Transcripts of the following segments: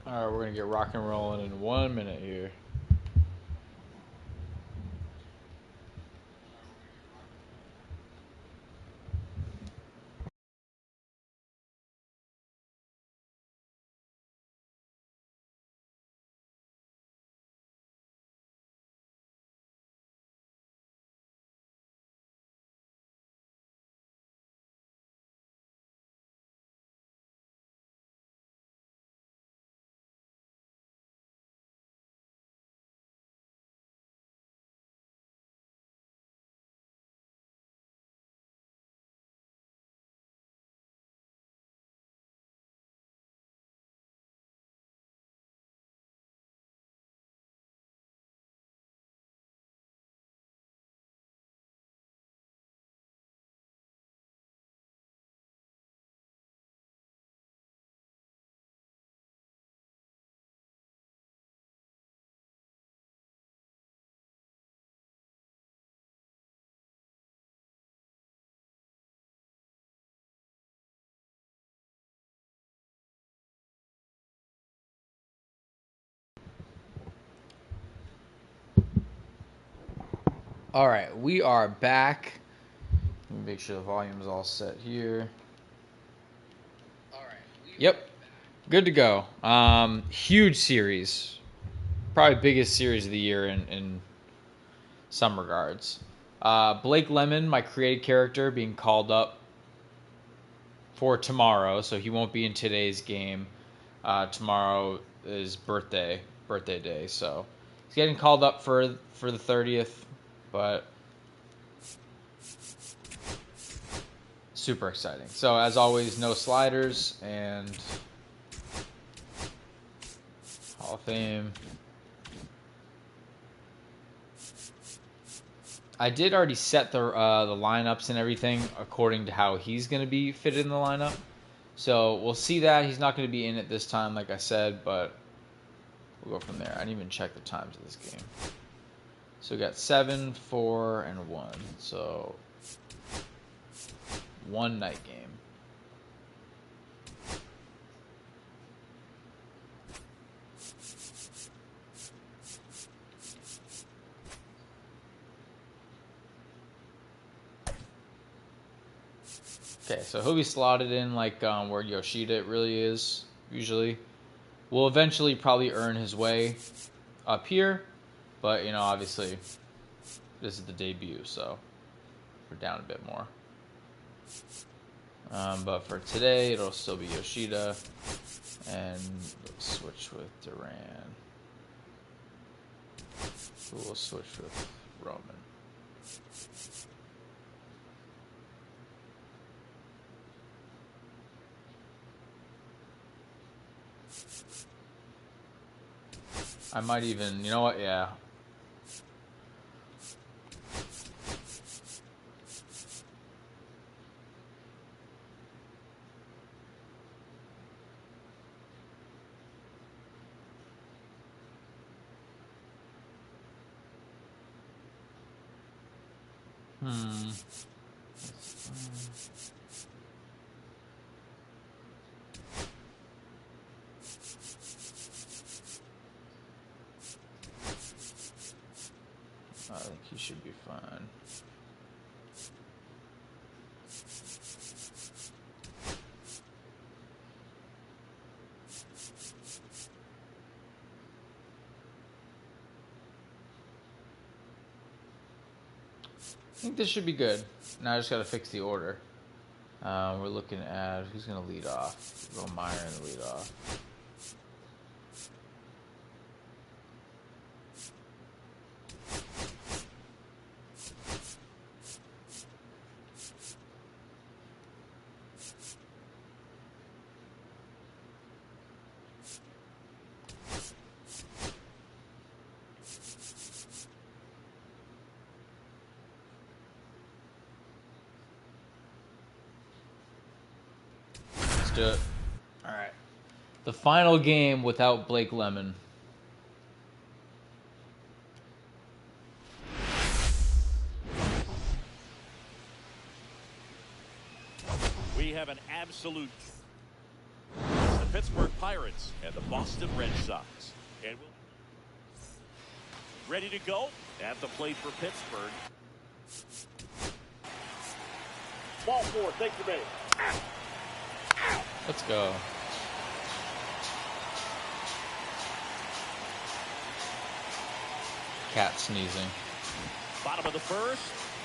All right, we're gonna get rock and rolling in 1 minute here. All right, we are back. Let me make sure the volume is all set here. Yep, good to go. Huge series, probably biggest series of the year in some regards. Blake Lemon, my created character, being called up for tomorrow, so he won't be in today's game. Tomorrow is birthday day, so he's getting called up for the 30th, but super exciting. So as always, no sliders and Hall of Fame. I did already set the lineups and everything according to how he's going to be fitted in the lineup. So we'll see that. He's not going to be in it this time, like I said, but we'll go from there. I didn't even check the times of this game. So we got 7, 4, and 1. So one night game. Okay, so he'll be slotted in like where Yoshida really is, usually. Will eventually probably earn his way up here, but, you know, obviously, this is the debut, so we're down a bit more. But for today, it'll still be Yoshida, and we'll switch with Duran. We'll switch with Roman. I might even, you know what, yeah. I think he should be fine. I think this should be good. Now I just got to fix the order. We're looking at who's going to lead off. Go Meyer in the lead off. Let's do it. All right. The final game without Blake Lemon. We have an absolute Pittsburgh Pirates and the Boston Red Sox. And ready to go at the plate for Pittsburgh. Ball four, take the base. Let's go. Cat sneezing. Bottom of the first,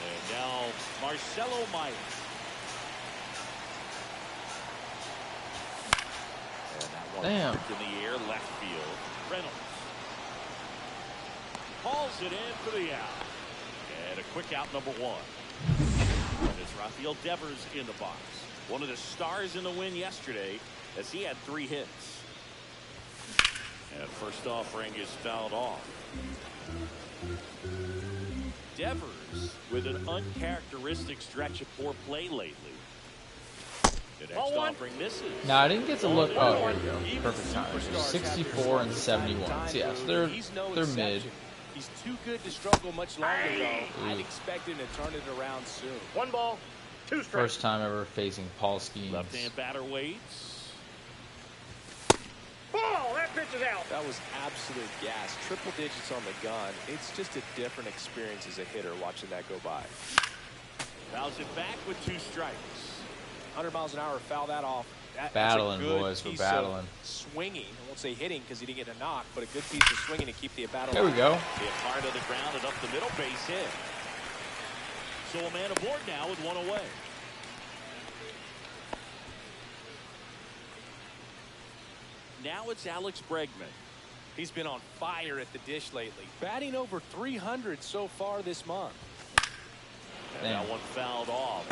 and now Marcelo Myers. And that one Damn. in the air, left field. Reynolds hauls it in for the out. And a quick out, number one. And it's Rafael Devers in the box. One of the stars in the win yesterday, as he had 3 hits. And first offering is fouled off. Devers with an uncharacteristic stretch of poor play lately. The next offering misses. No, I didn't get to look. Oh, here we go. Perfect time. 64 and 71. So yeah, so they're mid. He's too good to struggle much longer, though. I'd expect him to turn it around soon. 1 ball, 2 strikes. First time ever facing Paul Skeens. Left-hand batter waits. Ball! That pitch is out. That was absolute gas. Triple digits on the gun. It's just a different experience as a hitter watching that go by. Fouls it back with 2 strikes. 100 miles an hour, foul that off. Battling, boys. We're battling. Swinging. I won't say hitting because he didn't get a knock, but a good piece of swinging to keep the battle. There we go. Hit hard to the ground and up the middle, base hit. So a man aboard now with 1 away. Now it's Alex Bregman. He's been on fire at the dish lately. Batting over 300 so far this month. And that one fouled off.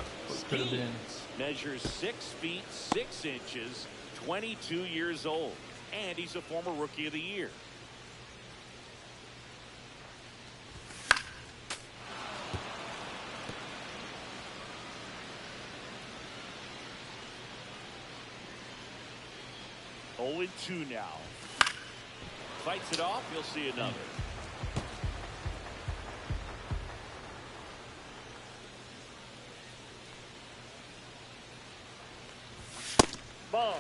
Could have been. Measures 6 feet 6 inches, 22 years old, and he's a former Rookie of the Year. Oh, and 2 now. Fights it off. You'll see another. Ball.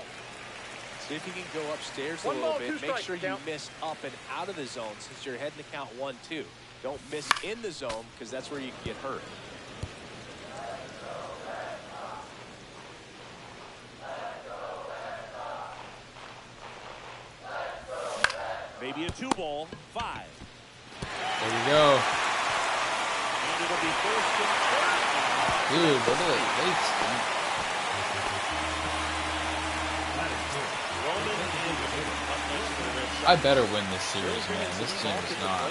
See if you can go upstairs a 1 little ball, 2 bit. Make strikes, sure you count. miss up and out of the zone since you're heading to count 1-2. Don't miss in the zone because that's where you can get hurt. Maybe a 2 ball. 5. There we go. And it'll be first and third. Dude, what are they late? I better win this series, man. This team is not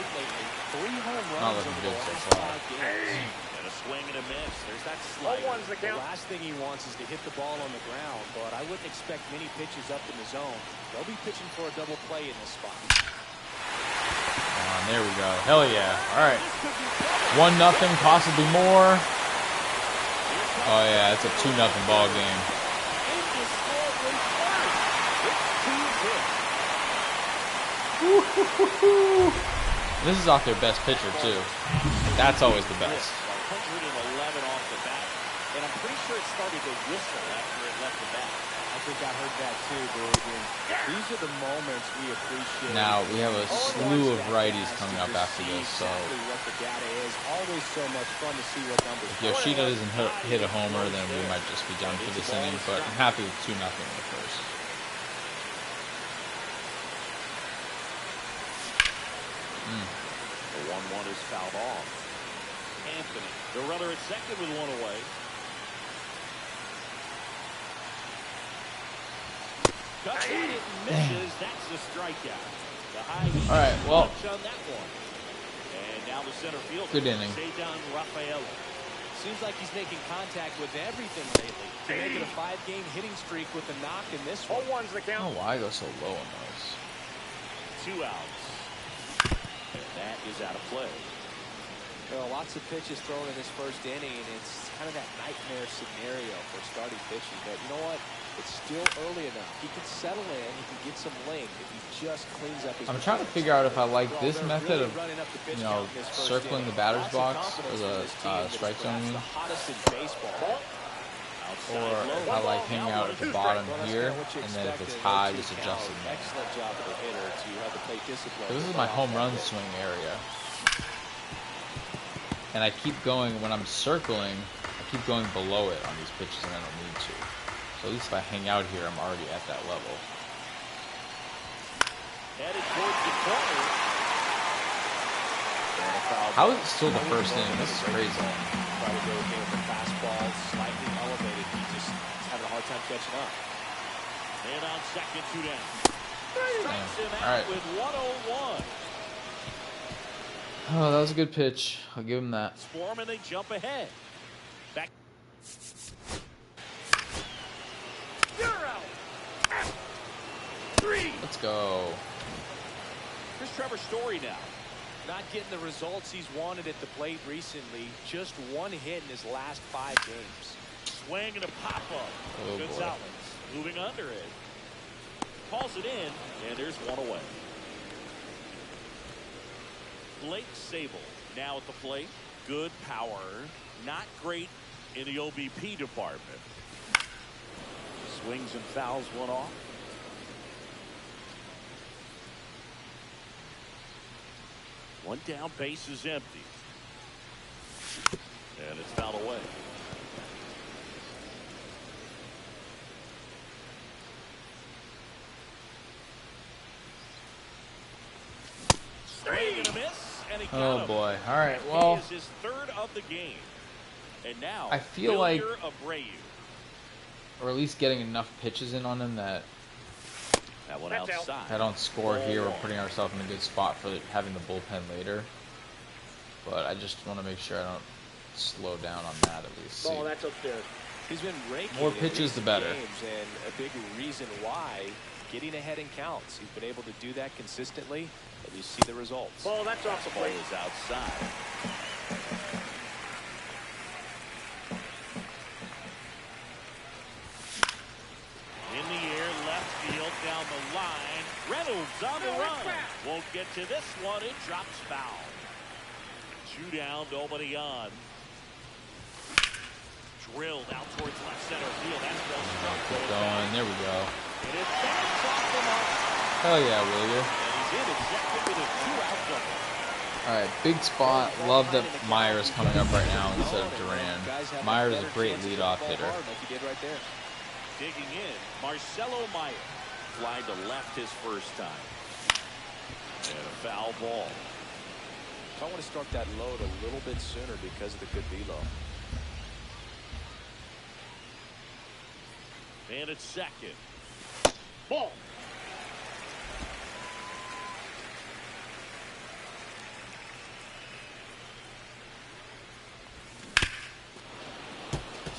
looking good so far. And a swing and a miss. There's that slide. 0-1's the The count. last thing he wants is to hit the ball on the ground, but I wouldn't expect many pitches up in the zone. They'll be pitching for a double play in this spot. There we go. Hell yeah. All right. 1-0, possibly more. Oh yeah, it's a 2-0 ball game. This is off their best pitcher too. That's always the best. 111 off the bat, and I'm pretty sure it started to whistle after it left the bat. I think I heard that too, dude. And these are the moments we appreciate. Now we have a slew of righties coming up after this, so Exactly what the data is. Always so much fun to see what numbers. if Yoshida doesn't hit a homer, then we might just be done for this inning. But I'm happy with 2-0 in the first. The 1-1 is fouled off. Anthony, the runner at second with 1 away. Cuts it, misses. That's the strikeout. The high heat All right, well, punch on that one. And now the center fielder. good inning. Cedar Rafaela. Seems like he's making contact with everything lately. To make it a 5-game hitting streak with a knock in this one. 0-1's the I don't count. know why I go so low on those. 2 outs. And that is out of play. There are lots of pitches thrown in this first inning, and it's kind of that nightmare scenario for starting pitching. But you know what? It's still early enough. He can settle in. He can get some length if he just cleans up his. I'm trying to figure out if I like Well, this they're method really of, running up the pitch you know, count in this first circling inning. the batter's Lots of box confidence or from the this team that's strike zone. I perhaps mean, the hottest in baseball. or I like hanging out at the bottom here, and then if it's high, just adjusting there. Excellent job of the hitter to have the plate discipline. So this is my home run swing area. And I keep going, when I'm circling, I keep going below it on these pitches, and I don't need to. So at least if I hang out here, I'm already at that level. Headed towards the corner. How is it still the first inning? This is crazy. Try to go again with the fastball slightly elevated. He's having a hard time catching up. And on second, 2 down. Damn. Strikes him All out right. with 101. Oh, that was a good pitch. I'll give him that. Swarm and they jump ahead. Back. You're out. 3. Let's go. Here's Trevor Story now. Not getting the results he's wanted at the plate recently. Just one hit in his last 5 games. Swing and a pop-up. Oh, Gonzalez moving under it. Calls it in, and there's one away. Blake Sable now at the plate. Good power. Not great in the OBP department. Swings and fouls one off. One down, base is empty. And it's fouled away. Swing and a miss, and he got Oh him. boy. All right. He Well, is his 3rd of the game. And now, I feel like- Abreu. or at least getting enough pitches in on him that That one That's out. outside. I don't score here. We're putting ourselves in a good spot for having the bullpen later. But I just want to make sure I don't slow down on that at least. Ball, See. that's upstairs. He's been raking More in pitches, the recent better. games, and a big reason why getting ahead in counts. He's been able to do that consistently, and you see the results. Ball, that's off the Ball plate. is outside. In the air, left field, down the line. Reynolds on the run. Won't get to this one. It drops foul. 2 down, nobody on. Drilled out towards left center field. That's well struck. Keep going. There we go. And it bounces off the mark. Hell yeah, will you? And he's in exactly with a 2-out double. All right, big spot. Love that Myers coming up right now instead of Duran. Myers is a great leadoff hitter. Like he did right there. Digging in, Marcelo Meyer. Fly to left his first time. And a foul ball. I want to start that load a little bit sooner because of the good velo. And it's second. Ball.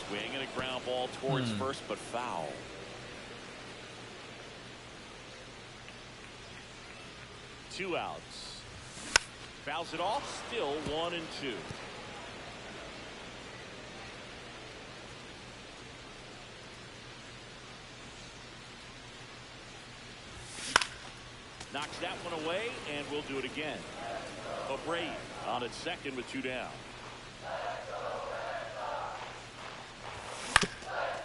Swing and a ground ball towards first, but foul. Two outs. Fouls it off, still 1-2. Knocks that one away, and we'll do it again. Abreu on at second with 2 down.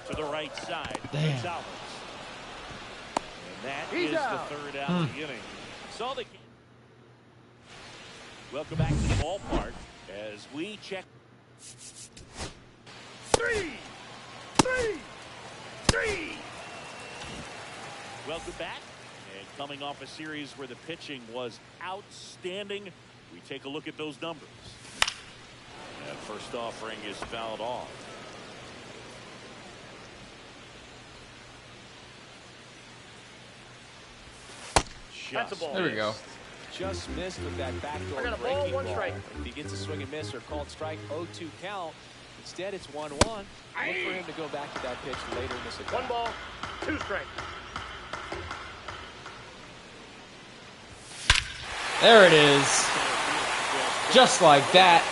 To the right side. Damn. Gonzalez. And that He's is out. the 3rd out of the inning. So the welcome back to the ballpark as we check. 3. 3. 3. Welcome back. And coming off a series where the pitching was outstanding, we take a look at those numbers. That first offering is fouled off. That's a ball. There we go. Just missed with that backdoor I got a ball, breaking 1 ball. strike. If he gets a swing and miss or called strike, 0-2 count. Instead, it's 1-1. Look for him to go back to that pitch later in this at 1 ball, 2 strikes. There it is. Just like that.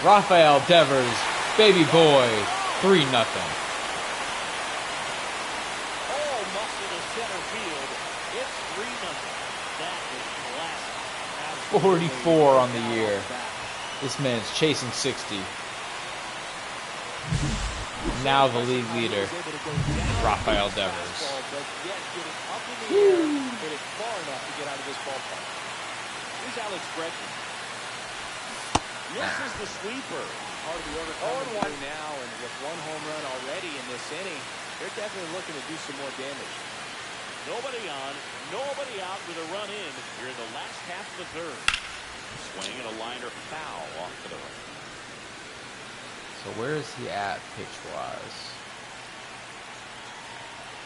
Rafael Devers, baby boy, 3-0. All muscle to center field. It's 3-0. That is classic. 44 on the year. This man's chasing 60. Now the league leader, Rafael Devers. But yet getting up in the air, hit it far enough to get out of this ballpark. Here's Alex Bregman. Misses the sweeper. Hard to be overcome now, and with one home run already in this inning, they're definitely looking to do some more damage. Nobody on, nobody out with a run in here in the last half of the third. Swing and a liner foul off to the right. So where is he at pitch-wise?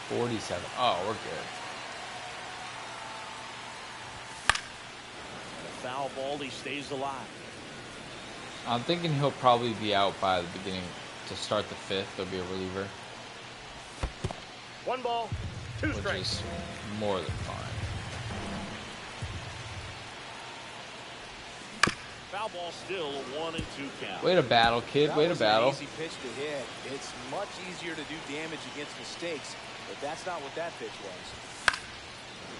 47. Oh, we're good. And a foul ball, he stays alive. I'm thinking he'll probably be out by the beginning to start the fifth. There'll be a reliever, 1 ball, 2 which strikes. is more than fine. Foul ball still a 1-2 count. Way to battle, kid. That Way to was battle. An easy pitch to hit. It's much easier to do damage against mistakes, but that's not what that pitch was.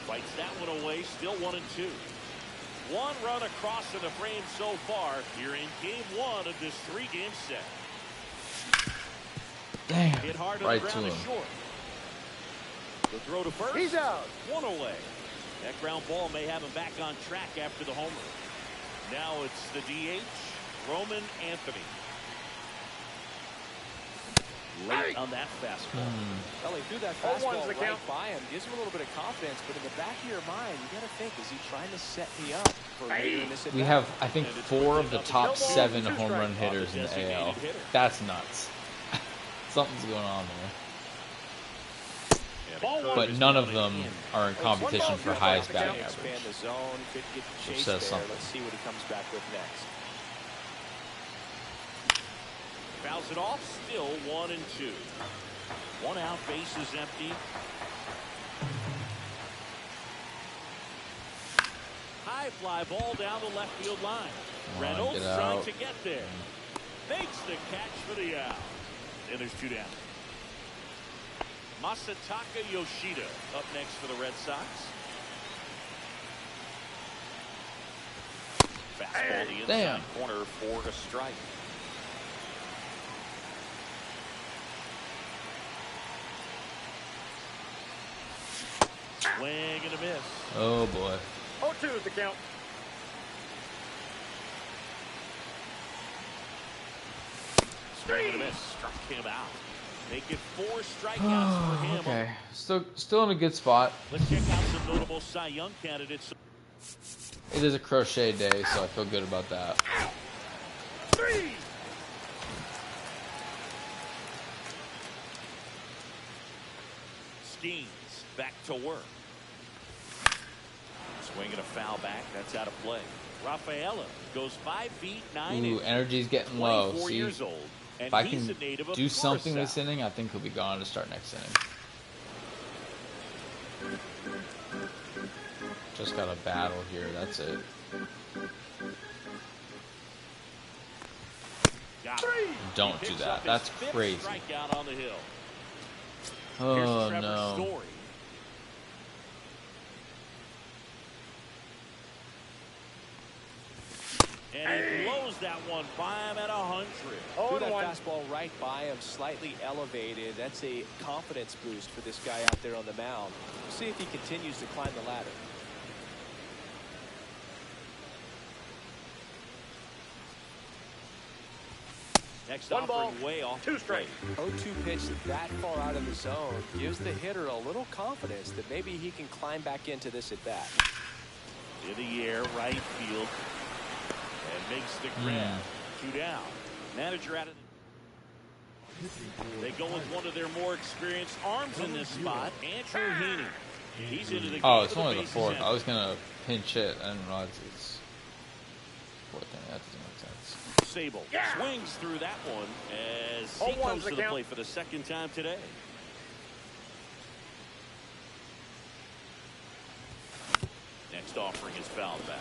Fights that one away, still 1-2. One run across in the frame so far here in game 1 of this 3-game set. Damn. Hit hard on Right the to ground him. is short. The throw to first. He's out. One away. That ground ball may have him back on track after the homer. Now it's the DH, Roman Anthony. Late on that fastball. Well, he threw that 0-1's fastball the right count. by him. Gives him a little bit of confidence, but in the back of your mind, you got to think, is he trying to set me up for later in this We at-bat? have, I think, 4 of the top No ball, 7 2 home run strikes. hitters in the AL. Designated hitter. That's nuts. Something's going on there. And a Ball curve one. But is none down of and them in. are in competition for highest One ball, batting Expand average. the zone, could get the chase says there. something. Let's see what he comes back with next. Fouls it off, still 1-2. 1 out, base is empty. High fly ball down the left field line. Come on, Reynolds get trying out. to get there. Makes the catch for the out. And there's 2 down. Masataka Yoshida up next for the Red Sox. Fastball the inside Damn. corner for a strike. Swing and a miss. Oh boy. 0-2 is the count. Swing and a miss. Struck him out. Make it 4 strikeouts for him. Okay. Still in a good spot. Let's check out some notable Cy Young candidates. It is a crochet day, so I feel good about that. 3. Skeens back to work. Swinging a foul back. That's out of play. Rafaela goes 5 feet 9 Ooh, inches. energy's getting low. 24 See, years old. And if I he's can a native of do something Curaçao. this inning, I think he'll be gone to start next inning. Just got a battle here. That's it. Got it. 3. Don't He do picks that. up his That's 5th crazy. strikeout on the hill. Oh Here's Trevor no. Story. And he blows that one by him at 100. Threw that 0-1. fastball right by him, slightly elevated. That's a confidence boost for this guy out there on the mound. We'll see if he continues to climb the ladder. Next 1 ball, offering way off 2 the plate. strikes. 0-2 pitch that far out of the zone gives the hitter a little confidence that maybe he can climb back into this at bat. In the air, right field. And makes the grab. 2 down. Manager out of They go with one of their more experienced arms in this spot, Andrew Heaney. He's into the game. Oh, it's with only the bases 4th. empty. I was gonna pinch it. I didn't realize it's 4th inning. That doesn't make sense. Sable swings through that one as he 0-1's comes the to the count. plate for the 2nd time today. Next offering is fouled back.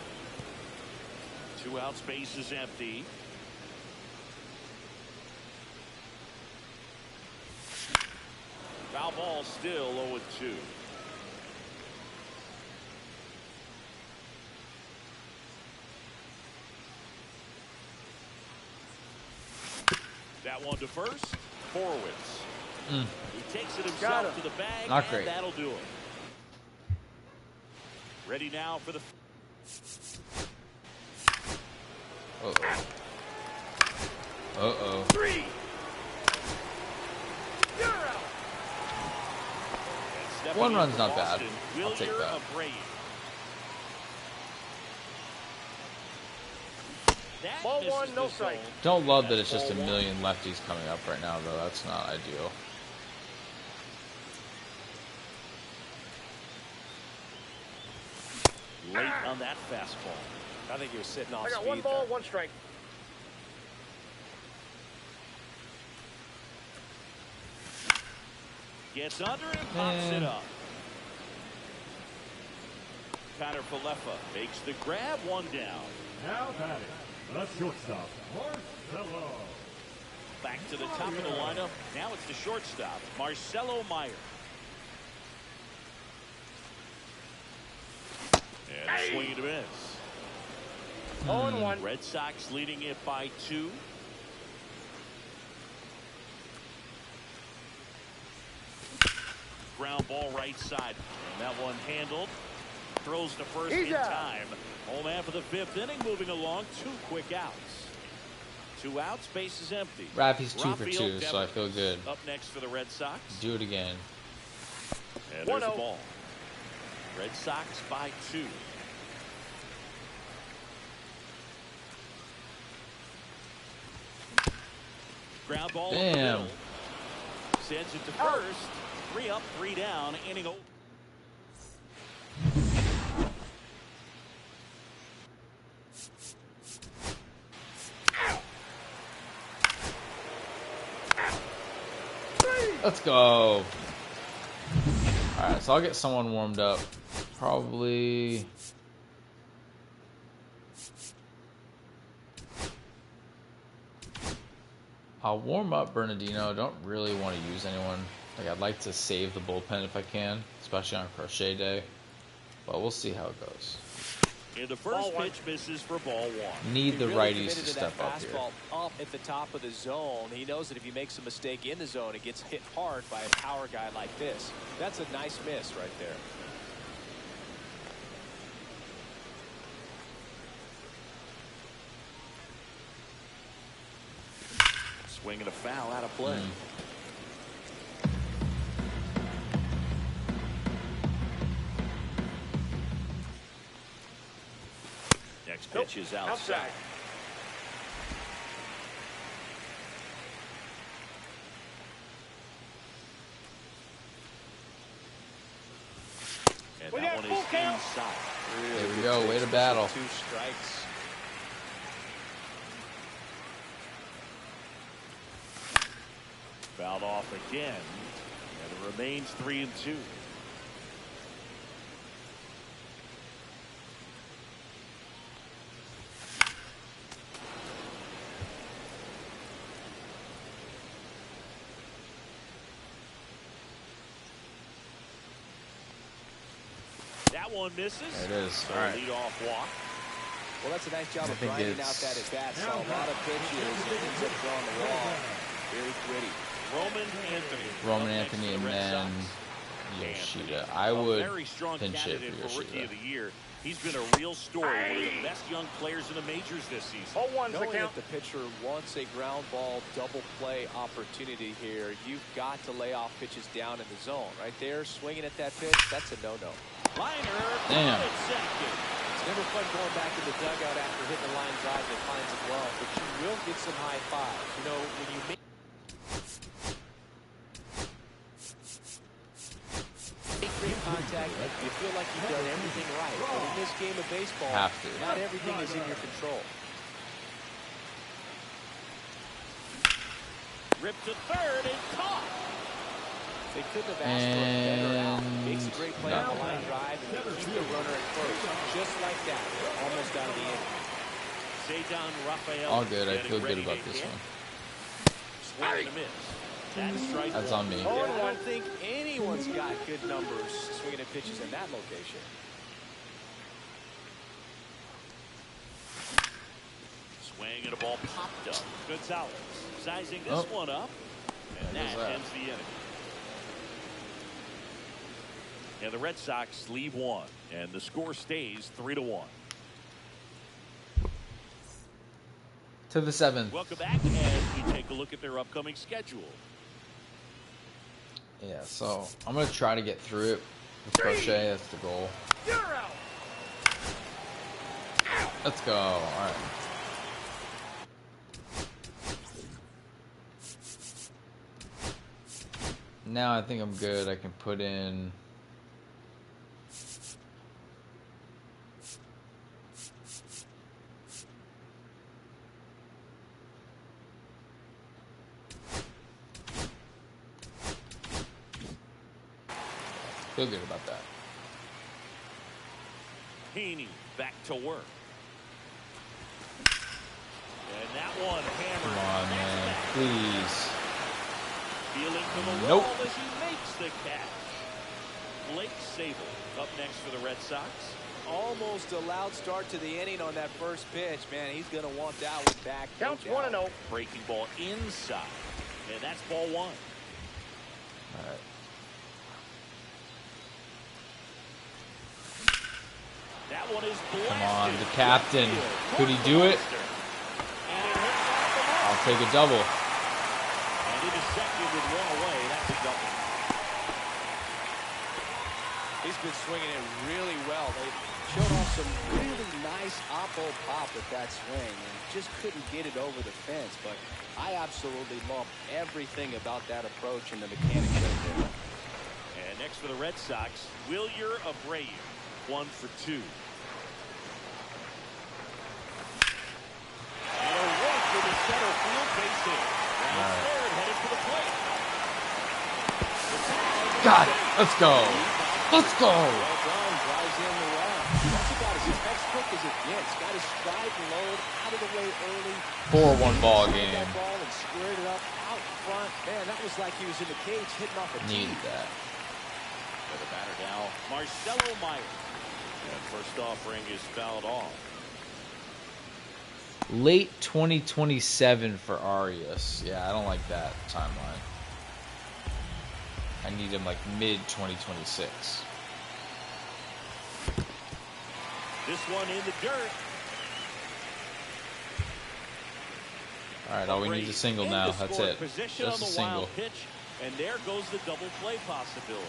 2 outs, base is empty. Foul ball still 0-2. That one to first. Horowitz. Mm. He takes it Got himself him. to the bag, Not and great. that'll do it. Ready now for the... Uh-oh. Uh-oh. 3. You're out. And stepping One in run's for not bad. Boston, I'll take Wilyer that. Abreu. That Ball misses 1, no the strike. zone. Don't love that it's That's just a ball million lefties coming up right now, though. That's not ideal. Late on that fastball. I think he was sitting off I got speed 1 ball, there. 1 strike. Gets under and pops it up. Connor Falefa makes the grab, 1 down. Now batting, the shortstop, Marcelo. Back to the top of the lineup. Now it's the shortstop, Marcelo Meyer. And a swing and a miss. 0-1. Red Sox leading it by 2. Ground ball right side. And that one handled. Throws to first He's in out. time. Home half of the 5th inning, moving along. 2 quick outs. 2 outs, base is empty. Raffy's 2 for Rafael 2, so I feel good. Up next for the Red Sox. Do it again. And there's the 1-0. ball. Red Sox by 2. Ground ball up the Damn. middle. Sends it to first. 3 up, 3 down. Inning over. Let's go. Alright, so I'll get someone warmed up. Probably... I'll warm up Bernardino. Don't really want to use anyone. Like, I'd like to save the bullpen if I can, especially on crochet day. But we'll see how it goes. And the first Ball 1. pitch misses for ball 1. Need the He really righties committed to that step up here. fastball up at the top of the zone. He knows that if he makes a mistake in the zone, it gets hit hard by a power guy like this. That's a nice miss right there. Swing and a foul out of play. Next pitch is outside. And We that got one full is count. inside. There we good go. pitch, Way to especially battle. 2 strikes. Fouled off again. And it remains 3-2. That one misses. There it is. So All right. leadoff walk. Well, that's a nice job of think grinding it's- out that at bat. Saw a lot of pitches and ends up drawing the wall. Very gritty. Roman Anthony. Roman up next Anthony for and the Red then Sox. Yoshida. I A would very strong pinch hit candidate for for Rookie Yoshida. of the Year. He's been a real story. One of the best young players in the majors this season. 0-1's the Knowing count. that the pitcher wants a ground ball double play opportunity here, you've got to lay off pitches down in the zone. Right there, swinging at that pitch, that's a no-no. Liner. Damn. At second. It's never fun going back in the dugout after hitting a line drive that finds it well, but you will get some high fives. You know, when you make great contact, you feel like you've done everything right. But in this game of baseball, Have to. not everything is in your control. Ripped to third and caught. They couldn't have asked for a better out. And Makes a great play on the line drive and keep the runner at first. Just like that, almost out of the inning. Cedar Rafael. All good. I getting feel good ready about to this hit. one. Swing and a miss. That's strike That's one. on me. I don't think anyone's got good numbers swinging at pitches in that location. Swing and a ball popped up. Gonzalez sizing this Oh. one up. And There goes that that. ends the inning. And the Red Sox leave one, and the score stays 3-1. To the 7th. Welcome back as we take a look at their upcoming schedule. Yeah, so I'm gonna try to get through it with Crochet. That's the goal. You're out. Let's go. All right. Now I think I'm good. I can put in. Feel good about that. Heaney back to work. And that one hammered. Come on, man. Please. Feeling for the Nope. wall as he makes the catch. Blake Sabol up next for the Red Sox. Almost a loud start to the inning on that first pitch. Man, he's going to want that one back. no Counts doubt. 1-0. Breaking ball inside. And that's ball one. All right. That one is blasted. Come on, the captain. Could he do it? And it hits off the mark. I'll take a double. And into second with one away. That's a double. He's been swinging it really well. They showed off some really nice oppo pop with that swing and just couldn't get it over the fence. But I absolutely love everything about that approach and the mechanics right there. And next for the Red Sox, Wilyer Abreu. 1 for 2. And a work with the center field base hit. And it's third, headed to the plate. Got it. Let's go. Let's go. Well done, drives in the run. That's about as textbook as it gets. Got his stride and load out of the way early. 4-1 ball Squared game. that ball and squared it up out front. Man, that was like he was in the cage hitting off a tee. Needed that. For the batter now, Marcelo Meyer. And first offering is fouled off. Late 2027 for Arias. Yeah, I don't like that timeline. I need him like mid 2026. This one in the dirt. All right, all we need is a single In now. the That's scoring it. Position Just on a the single. wild pitch, and there goes the double play possibility.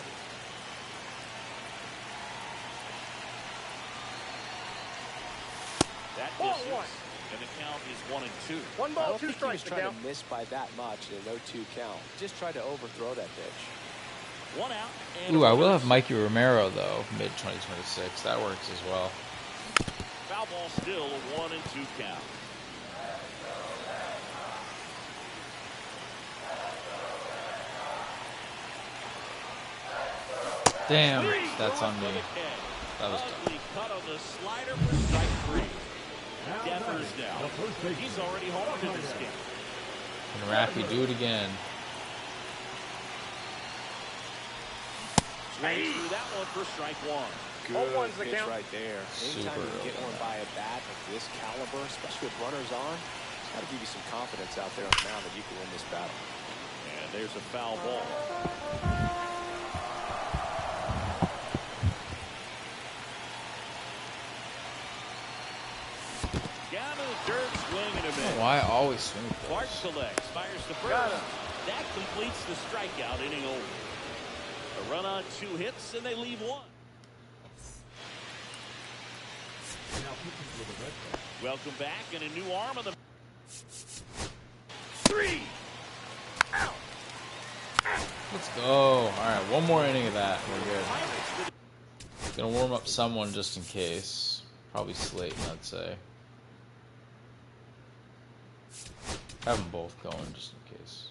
That Ball misses, one. and the count is 1-2. 1 I ball, don't 2 think he was strikes to trying count. to miss by that much in a 0-2 count. Just tried to overthrow that pitch. 1 out. And Ooh, a I will runner. have Mikey Romero though, mid 2026. That works as well. Foul ball still a 1-2 count. Damn, that's on me. That was Ugly cut on the slider for strike 3. Now Devers batting, now. the first baseman. He's already home in this game. Can Raffy do it again? Swings through that one for strike 1. Good 0-1's the pitch count. right there. Anytime Super you can get early. one by a bat of this caliber, especially with runners on, it's got to give you some confidence out there on the mound that you can win this battle. And there's a foul ball. Down to the dirt, swing and a miss. Why I always swing Clark close? selects, fires to Got first. him. That completes the strikeout inning over. A run on 2 hits, and they leave 1. Now pitching for the Red Sox. Welcome back, and a new arm on the 3. Out. Let's go. All right, one more inning of that. We're good. Pirates. Gonna warm up someone just in case. Probably Slayton, I'd say. Have them both going just in case.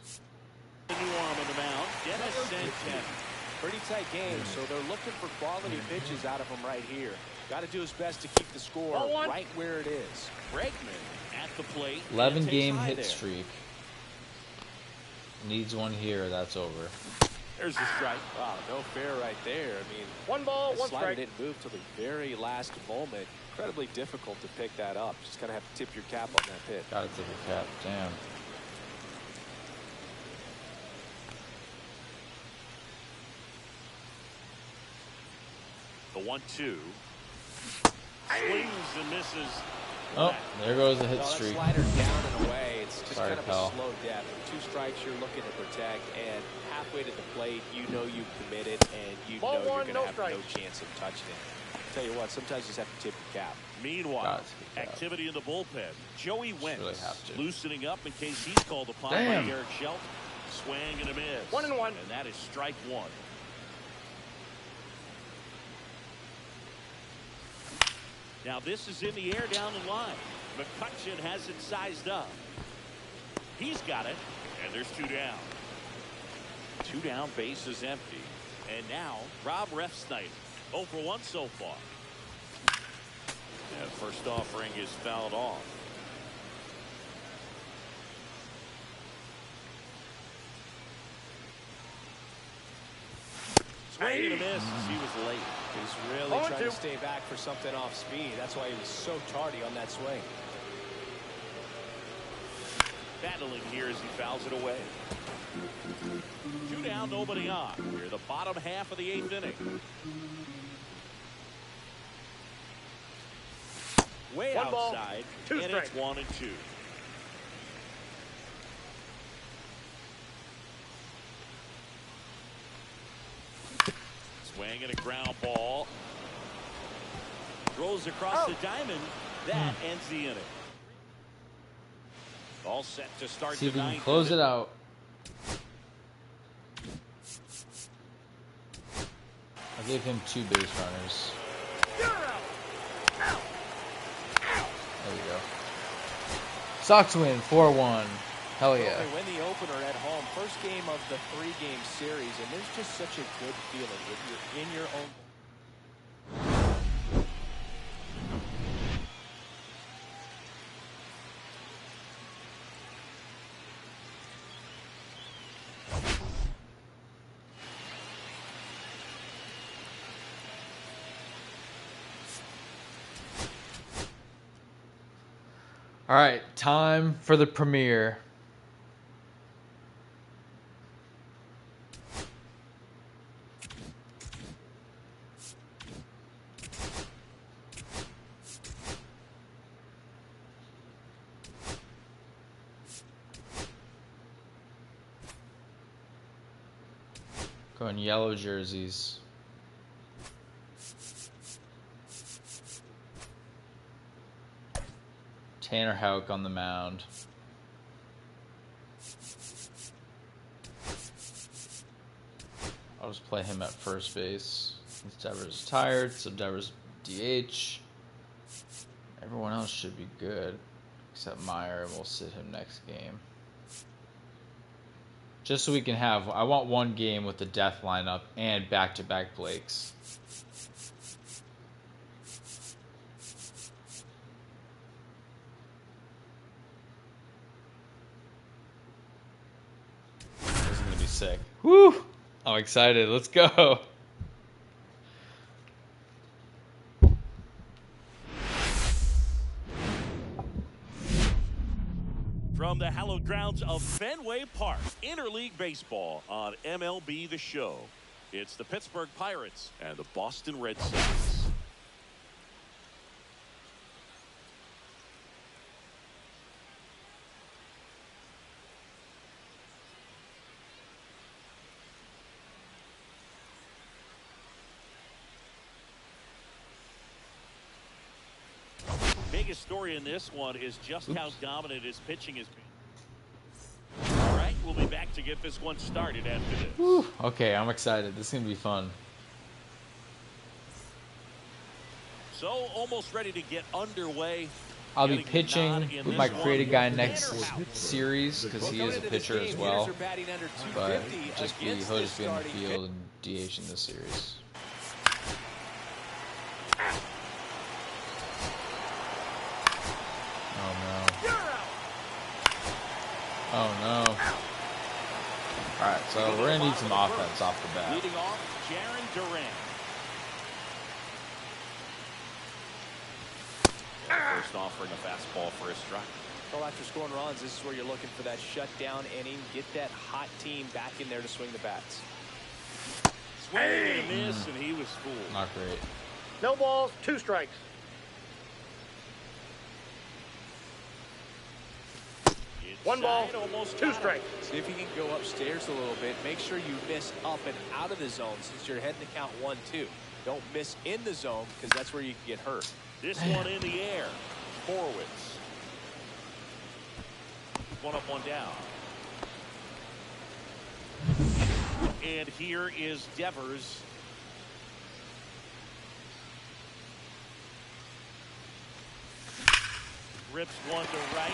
The new arm on the mound, Dennis Santana. Pretty tight game, so they're looking for quality pitches out of him right here. Got to do his best to keep the score 0-1. right where it is. Bregman at the plate. 11 and takes game high hit there. streak. Needs one here. That's over. There's the strike. Wow, no fair right there. I mean, 1 ball, the 1 slider strike. didn't move till the very last moment. Incredibly difficult to pick that up. Just kind of have to tip your cap on that pitch. Got it to the cap. Damn. 1-2. Swings and misses. Oh, there goes the hit That streak. slider down and away. It's just Sorry, kind of pal. a slow death. 2 strikes you're looking to protect, and halfway to the plate, you know you've committed, and you Ball know you're one, going to no have strikes. no chance of touching it. Tell you what, sometimes you just have to tip your cap. Meanwhile, Got to, yeah. activity in the bullpen. Joey Wentz really have to. loosening up in case he's called upon Damn. by Eric Shelton. Swing and a miss. 1-1. And that is strike 1. Now this is in the air down the line. McCutchen has it sized up. He's got it. And there's 2 down. 2 down, base is empty. And now Rob Refsnyder. 0 for 1 so far. And first offering is fouled off. Swing and a miss. He was late. He's really 0-2. trying to stay back for something off speed. That's why he was so tardy on that swing. Battling here as he fouls it away. 2 down, nobody on. We're the bottom half of the 8th inning. Way 1 ball, outside, 2 and strikes. it's 1-2. Swing and a ground ball. Throws across the diamond. That ends the inning. All set to start See if the we can 9th close it inning. out. I gave him 2 base runners. You're out. Out. There we go. Sox win 4-1. Hell yeah. They win the opener at home. First game of the 3-game series, and there's just such a good feeling when you're in your own. All right, time for the premiere. Going yellow jerseys. Tanner Houck on the mound. I'll just play him at first base. Since Devers is tired, so Devers DH. Everyone else should be good, except Meyer, and we'll sit him next game. Just so we can have, I want one game with the death lineup and back-to-back Blakes. This is gonna be sick. Woo! I'm excited. Let's go. From the hallowed grounds of Fenway Park, interleague baseball on MLB The Show. It's the Pittsburgh Pirates and the Boston Red Sox. Biggest story in this one is just how dominant his pitching has been. All right, we'll be back to get this one started after this. Woo. Okay, I'm excited. This is gonna be fun. So almost ready to get underway. I'll be Getting the nod pitching in with my this creative one. guy Tanner next Houck. series because he is a pitcher as well. But just be, he'll just be in the field and DH in this series. Oh no. You're out. Oh no. Alright, so we're gonna need some offense off the bat. Leading off, Jarren Duran. First offering a fastball for a strike. Well, after scoring runs, this is where you're looking for that shutdown inning. Get that hot team back in there to swing the bats. Swing and a miss, and he was fooled. Not great. No balls, 2 strikes. One ball, Inside, almost 2 got him. strikes. See if you can go upstairs a little bit. Make sure you miss up and out of the zone since you're heading to count 1-2. Don't miss in the zone because that's where you can get hurt. This one in the air. Horwitz. 1 up, 1 down. And here is Devers. Rips one to right.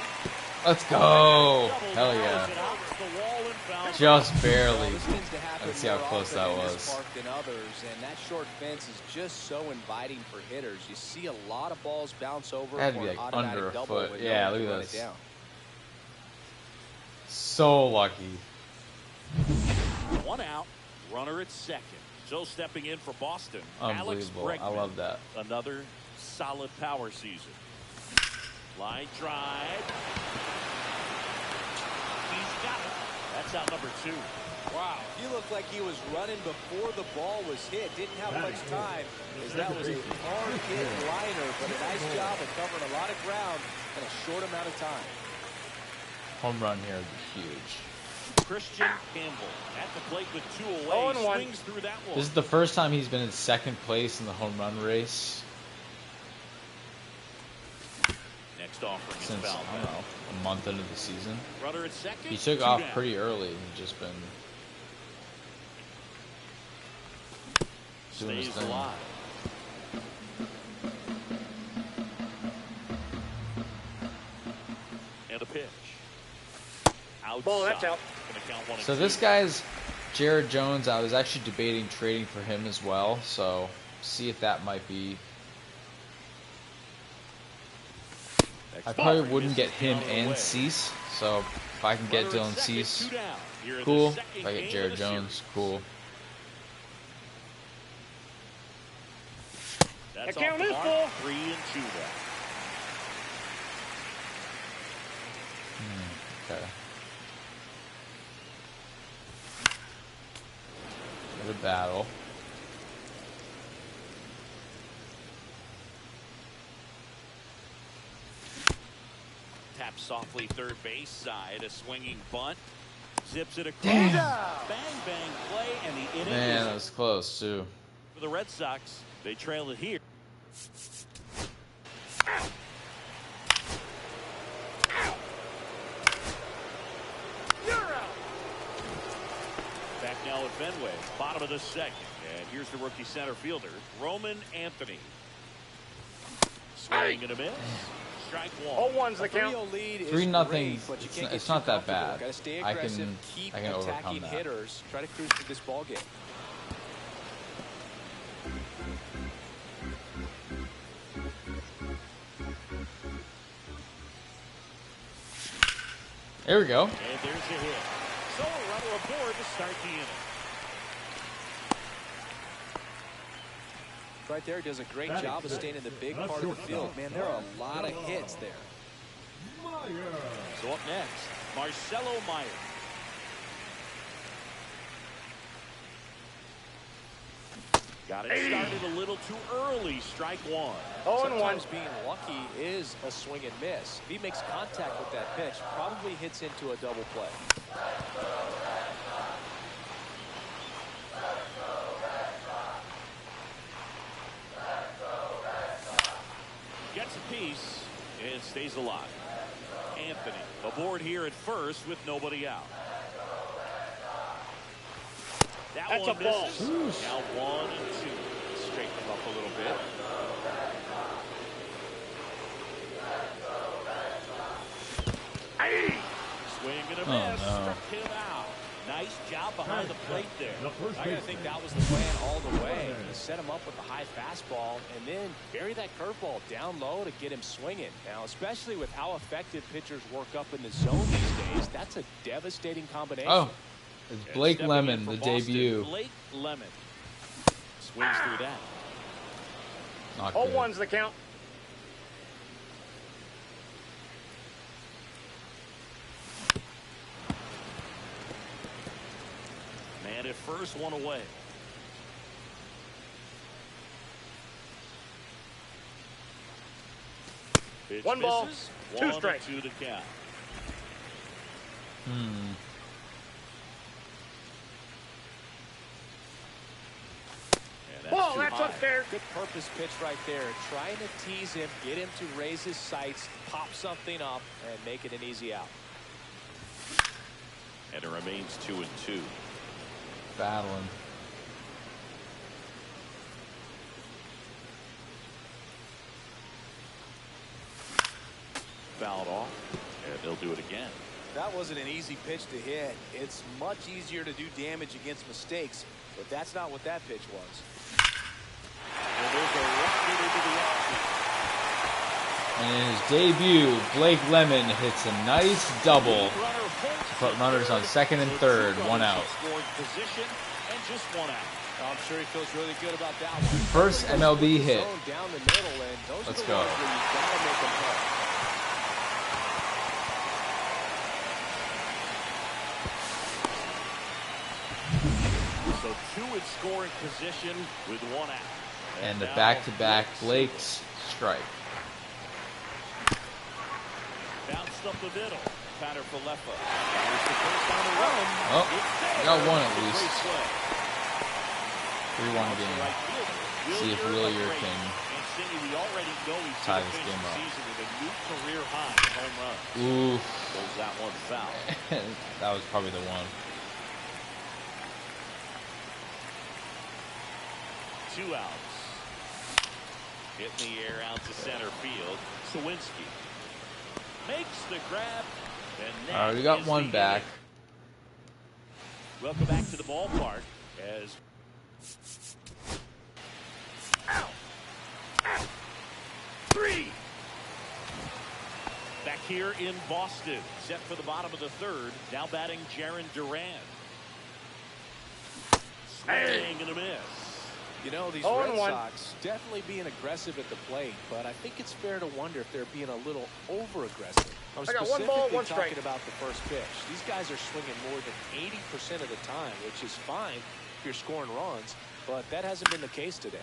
Let's go. Double Hell downs yeah. it out to the wall and foul. Just barely. This tends to happen Let's see how more close often that in this was. park than others, and that short fence is just so inviting for hitters. You see a lot of balls bounce over Had to or be an like automatic under a double foot. when Yeah, no one look can at run it this. down. So lucky. 1 out. Runner at second. So stepping in for Boston. Alex Unbelievable. Bregman. I love that. Another solid power season. Line drive. He's got it. That's out number 2. Wow, he looked like he was running before the ball was hit. Didn't have much time as that was a hard hit liner, but a nice job of covering a lot of ground in a short amount of time. Home run here would be huge. Christian Campbell at the plate with 2 away. 0-1. Swings through that one. This is the first time he's been in second place in the home run race Next offering is since, foul. I don't know, a month into the season. Runner at second. He took 2 off down. pretty early. He's just been doing his Stays thing. alive. And a pitch. Outside. Ball, that's out. Gonna count 1 and So 2. this guy's Jared Jones. I was actually debating trading for him as well. So see if that might be. Next I probably offering wouldn't misses get him down the and way. Cease. So if I can get Runner at Dylan second, Cease, 2 down. Here in the cool. second If I game get of Jared the Jones, series. cool. That's The count off the is mark. full. 3 and 2 now. Okay. Good battle. Tap softly third base side. A swinging bunt. Zips it across. Damn. Bang, bang play. And the inning Man, is that was close too. for the Red Sox. They trail it here. You're out. Back now at Fenway. Bottom of the second. And here's the rookie center fielder, Roman Anthony. Swing and a miss. Strike 1. 0-1's the A count. 3-0 lead is 3-0. great, but you can't It's get not too that comfortable. bad. Gotta stay I aggressive, can- keep I can overcome attacking that. hitters. Try to cruise through this ball game. There we go. And there's a hit. So a runner aboard to start the inning. Right there, does a great That job of is staying in the big That's part of the shortstop. field. Man, there are a lot of hits there. Meyer. So up next, Marcelo Meyer. Got it started a little too early. Strike 1. 0-1. Sometimes being lucky is a swing and miss. If he makes contact with that pitch, probably hits into a double play. Gets a piece and stays alive. Anthony aboard here at first with nobody out. That That's one a ball. misses. Now 1 and 2. Straighten him up a little bit. Swing and a miss. no. Struck him out. Nice job behind the plate there. The first I gotta baseman. think that was the plan all the way. You set him up with a high fastball and then bury that curveball down low to get him swinging. Now, especially with how effective pitchers work up in the zone these days, that's a devastating combination. Oh, it's And Blake stepping Lemon, in for the Boston, debut. Blake Lemon swings through that. Not good. 0-1's the count. Man at first, 1 away. Pitch One ball, misses. 2 strikes. 1-2 the count. And Ball, too that's high. upstairs. Good purpose pitch right there. Trying to tease him, get him to raise his sights, pop something up, and make it an easy out. And it remains 2-2. Battling. Fouled off, and they'll do it again. That wasn't an easy pitch to hit. It's much easier to do damage against mistakes, but that's not what that pitch was. And there's a rocket into the outfield. And in his debut, Blake Lemon hits a nice double to put runners on second and third, 1 out. Scoring position and just 1 out. I'm sure he feels really good about that one. First MLB hit. Down the middle, and those Let's are the go. ones where you gotta make them hurt. So 2 in scoring position with 1 out. And the now back-to-back Blake Blake's strike. bounced up the middle. Tanner Falefa. Here's the first on the run. Oh, It's there. got one at It's a least. great play. 3-1 game. Right fielder. See if Willier can And Cindy, we already know he's tie gonna this finish game the up. season with a new career high in home runs. Ooh, Pulls that one foul. that was probably the one. 2 outs. Hit in the air out to center field. Sawinski makes the grab. And All right, we got one back. Welcome back to the ballpark as 3. Back here in Boston, set for the bottom of the third. Now batting Jarren Duran. Swing and a miss. You know, these 0-1. Red Sox definitely being aggressive at the plate, but I think it's fair to wonder if they're being a little over-aggressive. I'm I got 1 specifically ball, 1 talking strike. about the first pitch. These guys are swinging more than 80% of the time, which is fine if you're scoring runs, but that hasn't been the case today.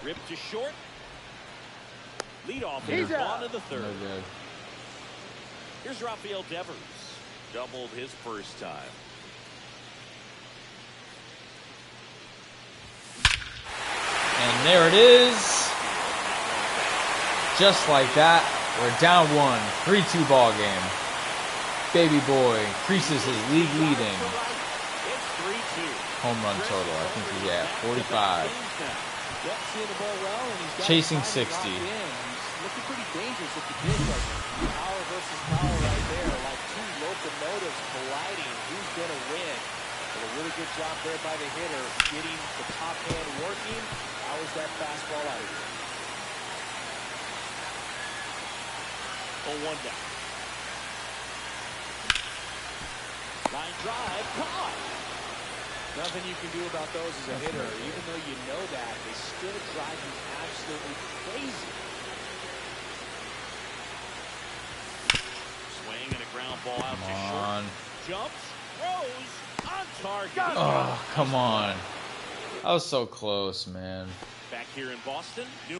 Ripped to short. Leadoff He's is out. on to the third. No good. Here's Rafael Devers. Doubled his first time. And there it is. Just like that, we're down 1. 3-2 ball game. Baby boy increases his league leading It's 3-2. home run total. I think he's at 45. Yep, seeing the ball well, and he's got Chasing his timing 60. locked in. He's looking pretty dangerous with the pitch. Like power versus power right there, like 2 locomotives colliding. Who's going to win? Did a really good job there by the hitter, getting the top hand working. How is that fastball out of here? 0-1 down. Line drive, caught. Nothing you can do about those as a hitter. Even though you know that, they still drive you absolutely crazy. Swing and a ground ball out Come to on. short. Jumps, throws, on target. Oh, come on. That was so close, man. Back here in Boston. You're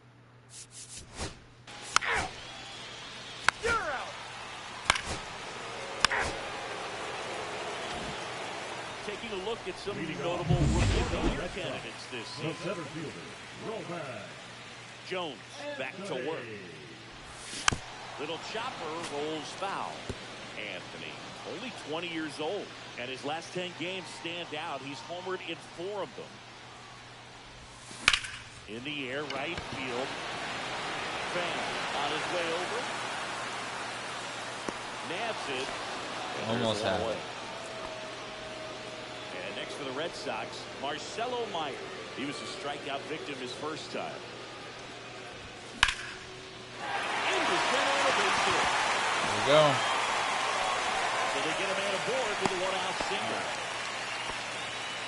out. Taking a look at some of the notable Rookie of the Year candidates this The season. center fielder, Romack. Jones back to work. Little chopper rolls foul. Anthony, only 20 years old, and his last 10 games stand out. He's homered in 4 of them. In the air, right field. Fan on his way over. Nabs it. And Almost there's one had away. it. And next for the Red Sox, Marcelo Meyer. He was a strikeout victim his first time. And was sent on a base hit. There we go. So they get a man aboard with a 1-out single.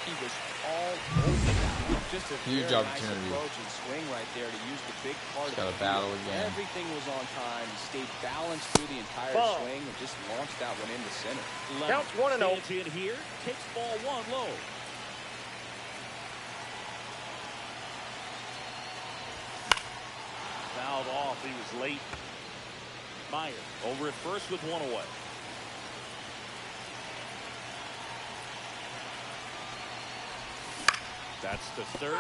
He was all over that. Just a Huge very opportunity. nice approach and swing right there to use the big part He's of got the a battle field. again. Everything was on time. He stayed balanced through the entire Ball. swing and just launched that one into center. Counts 1-0. Stands in here, takes ball one low. Fouled off. He was late. Meyer over at first with one away. That's the third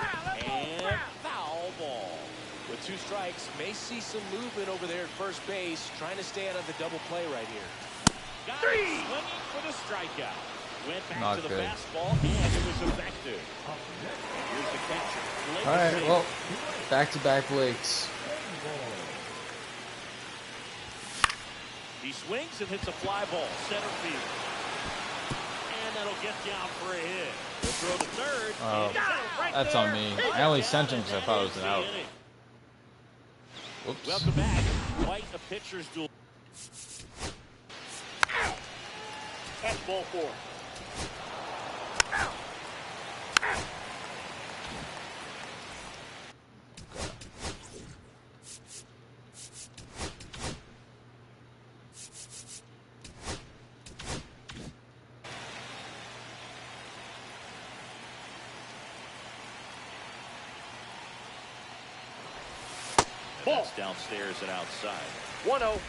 and foul ball. With 2 strikes, may see some movement over there at first base, trying to stay out of the double play right here. Got it, swinging for the strikeout. Went back Not to the good. fastball and it was effective. Here's the catcher. Blake All right, Snell. well, back-to-back Blakes. He swings and hits a fly ball, center field. And that'll get down for a hit. He'll throw to third. Oh, and he's out. that's on me. I only sent him because I thought it was an out. Whoops. Welcome back. Quite a pitcher's duel. That's ball 4. And that's downstairs and outside. 1-0.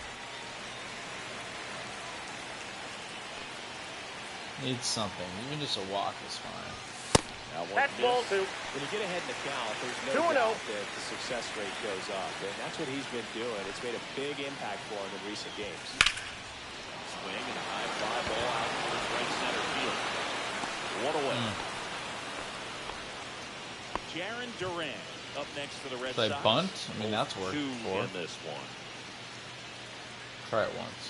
Needs something. Even just a walk is fine. Now one That's ball miss. 2. When you get ahead in the count, there's 2-0. no doubt that the success rate goes up, and that's what he's been doing. It's made a big impact for him in recent games. Swing and a high fly ball out towards right center field. One away. Jaron Duran up next for the Red Play Sox. bunt? I mean, that's worked 2 before. in this one. Try it once.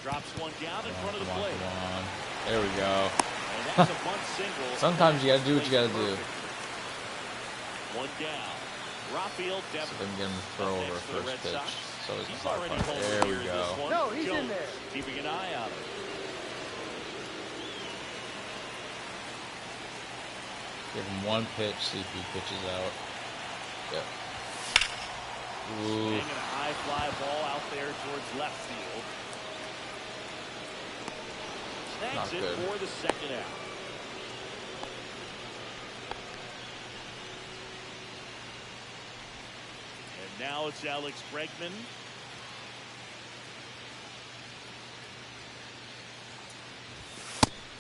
Drops one down in front of the Come on, plate. come on. There we go. And that's a bunt single. Sometimes you gotta do what you gotta do. One down. Rafael See if I Devers. can get him to throw up over next for the first Red pitch. Sox. So he's He's a hard already part. home There we here in go. this one. No, he's in Jones there. keeping an eye on him. Give him one pitch, see if he pitches out. Yep. Ooh. Swing and a high fly ball out there towards left field. Snags Not it good. for the second out. And now it's Alex Bregman.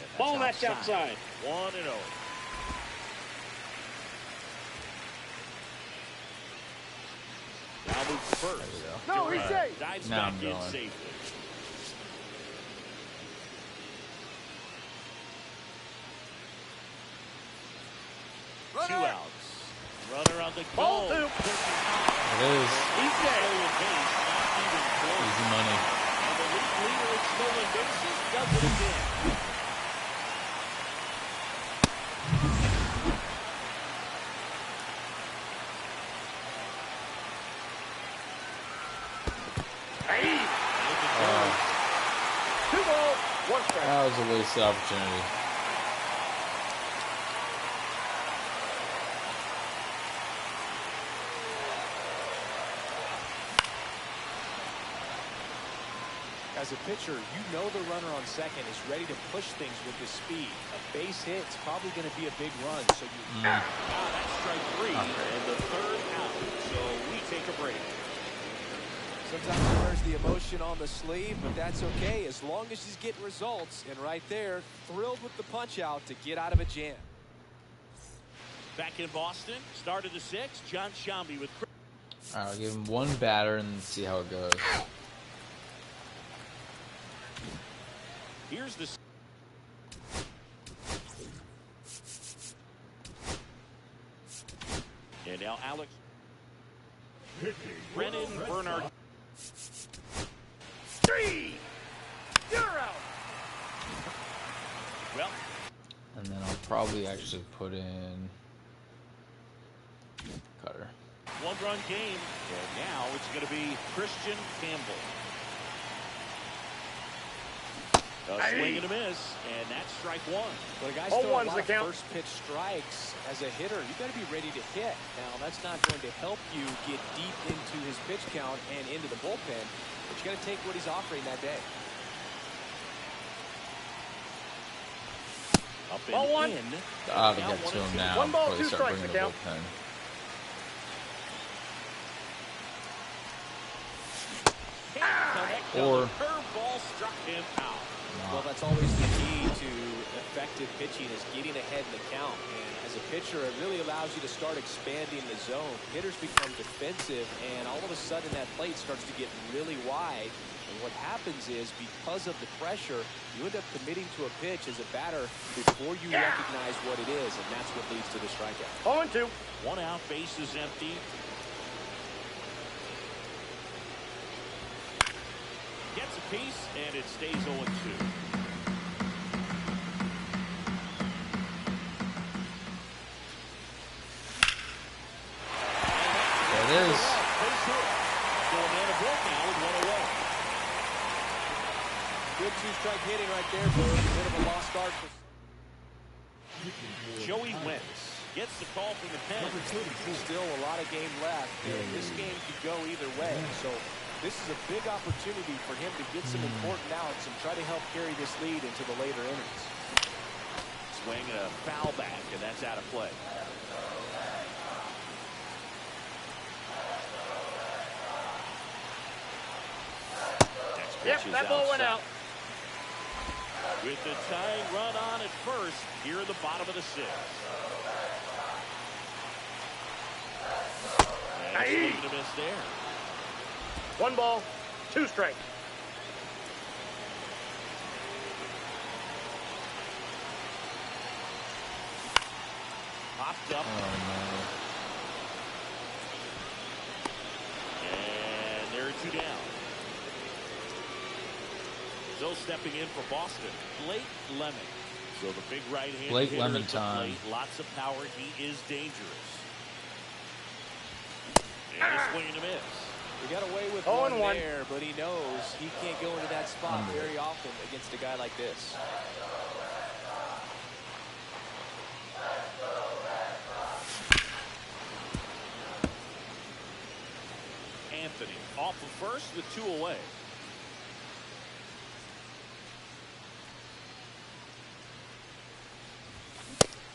And Ball that's outside. 1-0. Now moves to first. There we go. No, he's Durant safe. dives Now back I'm in going. safely. Two outs. Runner on the Ball goal. 2. It is. He's stolen base, not even close. Easy money. And the league leader in stolen bases does it again. Hey. Oh, 2 balls, 1 strike. that was a wasted opportunity. As a pitcher, you know the runner on second is ready to push things with his speed. A base hit is probably going to be a big run, so you... Now that's strike 3 and the third out. So we take a break. Sometimes he wears the emotion on the sleeve, but that's okay as long as he's getting results. And right there, thrilled with the punch out to get out of a jam. Back in Boston, start of the 6th, John Shambi with All right, I'll give him one batter and see how it goes. Here's the and now Alex Brennan Bernard. 3. You're out. Well, And then I'll probably actually put in Cutter. one-run game, and now it's going to be Christian Campbell. A swing and a miss, and that's strike one. When a guy's throwing a lot of first pitch strikes as a hitter, you got to be ready to hit. Now, that's not going to help you get deep into his pitch count and into the bullpen, but you got to take what he's offering that day. Up and in. I'll get to him now before they start bringing the bullpen. Or curveball struck him out. Well, that's always the key to effective pitching is getting ahead in the count. And as a pitcher, it really allows you to start expanding the zone. Hitters become defensive, and all of a sudden that plate starts to get really wide. And what happens is, because of the pressure, you end up committing to a pitch as a batter before you recognize what it is, and that's what leads to the strikeout. 0-2. 1 out, base is empty. Gets a piece, and it stays 0-2. There it is. Going in a book now with 1 away. Good two-strike hitting right there, but a bit of a lost start. Joey Wentz gets the call from the pen. Still a lot of game left, and this game could go either way. So this is a big opportunity for him to get some important outs and try to help carry this lead into the later innings. Swing and a foul back, and that's out of play. Yep, that ball went out. With the tying run on at first, here in the bottom of the 6th. And swing and a miss there. 1 ball, 2 strikes. Popped up. And there are 2 down. Still stepping in for Boston, Blake Lemon. So the big right-handed Blake hitter Lemon at the time. plate. Lots of power. He is dangerous. And a swing and a miss. He got away with 1 there, but he knows he can't go into that spot very often against a guy like this. Anthony off of first with 2 away.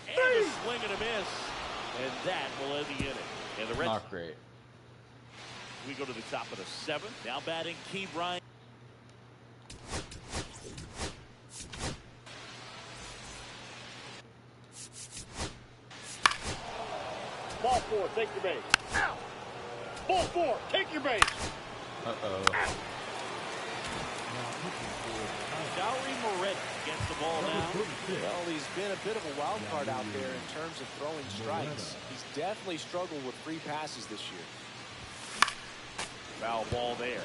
And a swing and a miss. And that will end the inning. And the Reds. Not great. We go to the top of the 7th. Now batting Key Bryant. Ball 4, take your base. Ow! Ball 4, take your base. Uh-oh. Dowry Moretti gets the ball now. Well, he's been a bit of a wild card out there in terms of throwing strikes. He's definitely struggled with free passes this year. Foul ball there.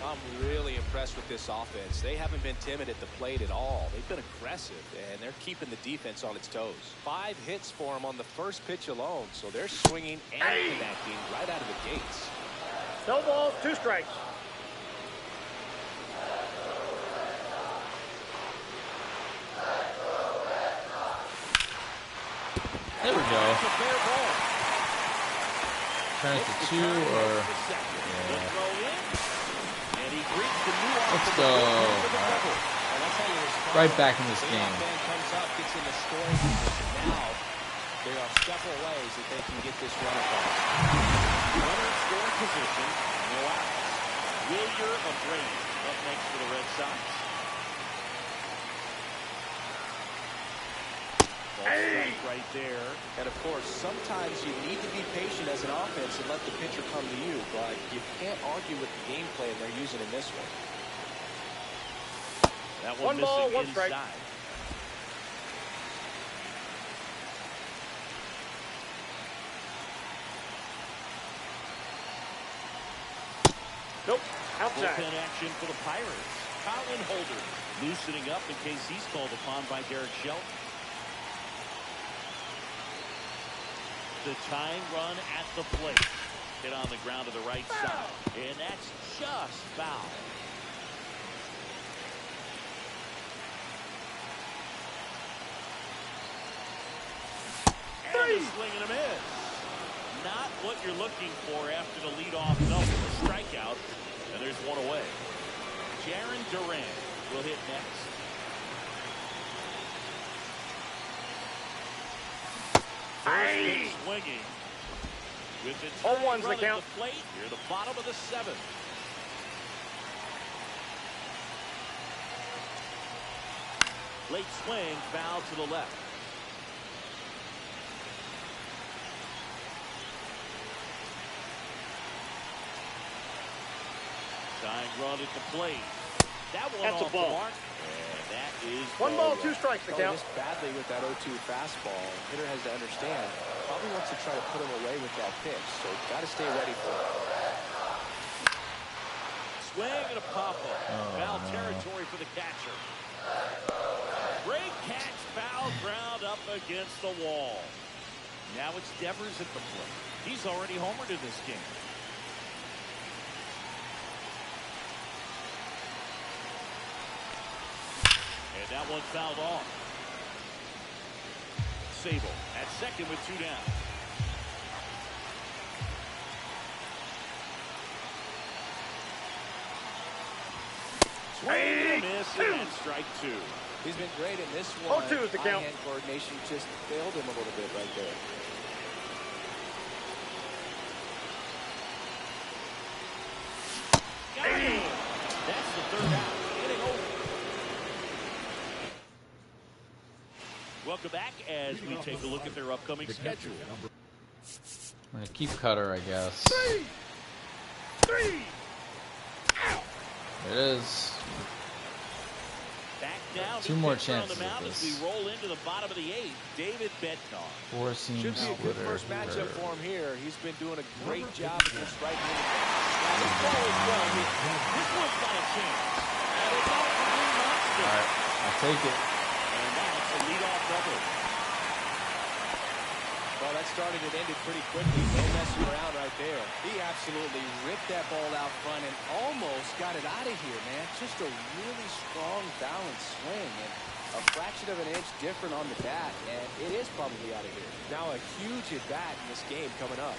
I'm really impressed with this offense. They haven't been timid at the plate at all. They've been aggressive, and they're keeping the defense on its toes. 5 hits for him on the first pitch alone, so they're swinging and connecting right out of the gates. No balls, 2 strikes. There we go. It's a fair ball. Turn it to 2 or... Let's go. Right back in this game. Comes up, gets in the scoring position. Now, there are several ways that they can get this run across. Runner in scoring position, no outs. Wilyer Abreu up next for the Red Sox. Right there. And of course, sometimes you need to be patient as an offense and let the pitcher come to you, but you can't argue with the game plan they're using in this one. That one missing ball, 1 inside. strike. Nope, outside. Bullpen action for the Pirates. Colin Holder loosening up in case he's called upon by Derek Shelton. The tying run at the plate. Hit on the ground to the right side. And that's just foul. a swing and a miss. Not what you're looking for after the leadoff double. A strikeout, and there's one away. Jarren Duran will hit next. First pitch swinging. With the time 0-1's the running count. the plate, near the bottom of the seventh. Late swing, foul to the left. Tying run at the plate. That one That's a off the ball. mark. And that is 1 ball, 2 strikes to Throwing count. this badly with that 0-2 fastball. Hitter has to understand. Probably wants to try to put him away with that pitch. So got to stay ready for it. Swing and a pop-up. Foul territory for the catcher. Great catch, foul ground up against the wall. Now it's Devers at the plate. He's already homered in this game. And that one fouled off. Sable at second with 2 down. Swing and a miss, and strike 2. He's been great in this one. 0-2 is the count. Eye-hand coordination just failed him a little bit right there. Got him. That's the 3rd out. Inning over. Welcome back as we take a look at their upcoming schedule. I'm gonna keep Cutter, I guess. 3. There it is. Back down. 2 more pitcher on chances the at mound as this. we roll into the bottom of the 8th. David Bednar. 4 seam Should be a good splitter. first matchup for him here. He's been doing a great job against right-handed. This ball is well hit. This one's got a chance. And it's out for Lee Monster. All right, I'll take it. And that's a leadoff double. Well, that started and ended pretty quickly. No messing around right there. He absolutely ripped that ball out front and almost got it out of here, man. Just a really strong, balanced swing. And a fraction of an inch different on the bat, and it is probably out of here. Now a huge at-bat in this game coming up.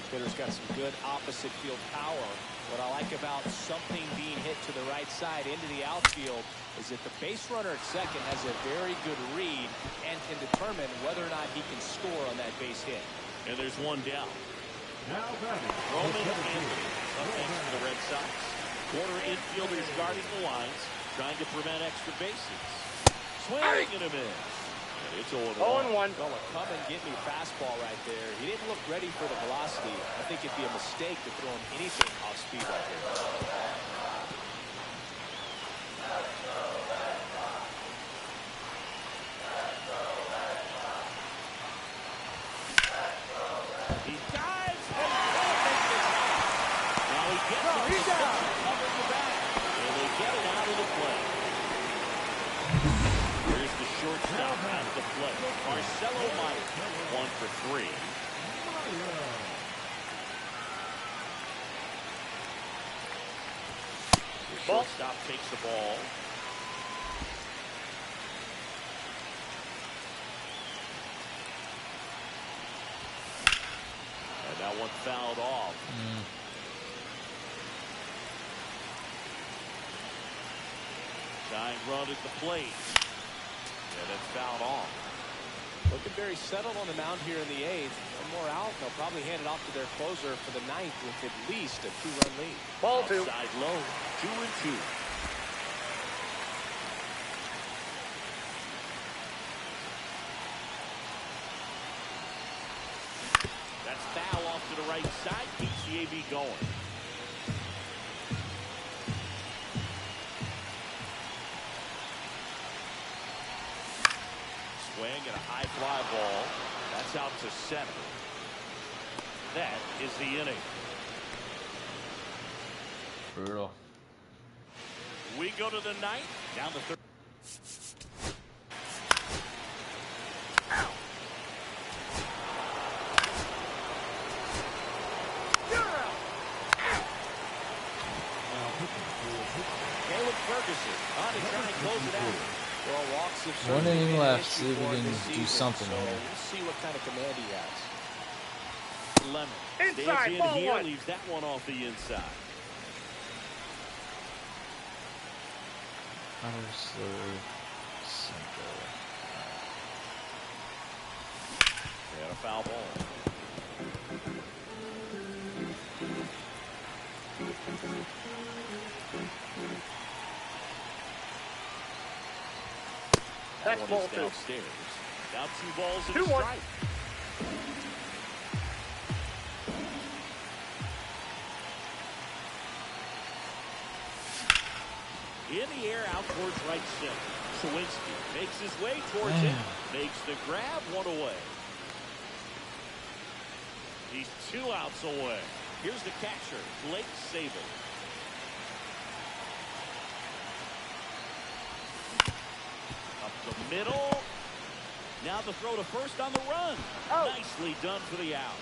Hitter's got some good opposite field power. What I like about something being hit to the right side into the outfield is that the base runner at second has a very good read and can determine whether or not he can score on that base hit. And there's one down. Now batting. Roman Anthony up next for the Red Sox. Corner infielders guarding the lines, trying to prevent extra bases. Swing and a miss. And it's 0-1. 0-1. Well, a come and get me fastball right there. He didn't look ready for the velocity. I think it'd be a mistake to throw him anything off speed right there. He dives and can't make the catch. Now he gets it. he's out. Covering the back. And they get it out of the play. Here's the shortstop at the plate. Marcelo Meyer, 1 for 3. The shortstop takes the ball. And that one fouled off. Tying run at the plate. And it's fouled off. Looking very settled on the mound here in the 8th. One more out. They'll probably hand it off to their closer for the 9th with at least a 2-run lead. Ball 2. Outside low. 2-2. That's foul off to the right side. Keeps the AB going. Swing and a high fly ball. That's out to center. That is the inning. Brutal. We go to the 9th. Down to 3rd. Now pitching for Jefferson on to try and close it out. Well, walks have One certainly inning been an left. issue See if we for him can this do season, something so here. we'll see what kind of command he has. Lemon Inside, stands in ball here, one. leaves that one off the inside. And a foul ball. That's That one ball is two. downstairs. Now 2 balls and a 2-1. strike. In the air out towards right center. Sawinski makes his way towards it. Makes the grab, 1 away. He's 2 outs away. Here's the catcher, Blake Sabin. Up the middle. Now the throw to first on the run. Oh. Nicely done for the out.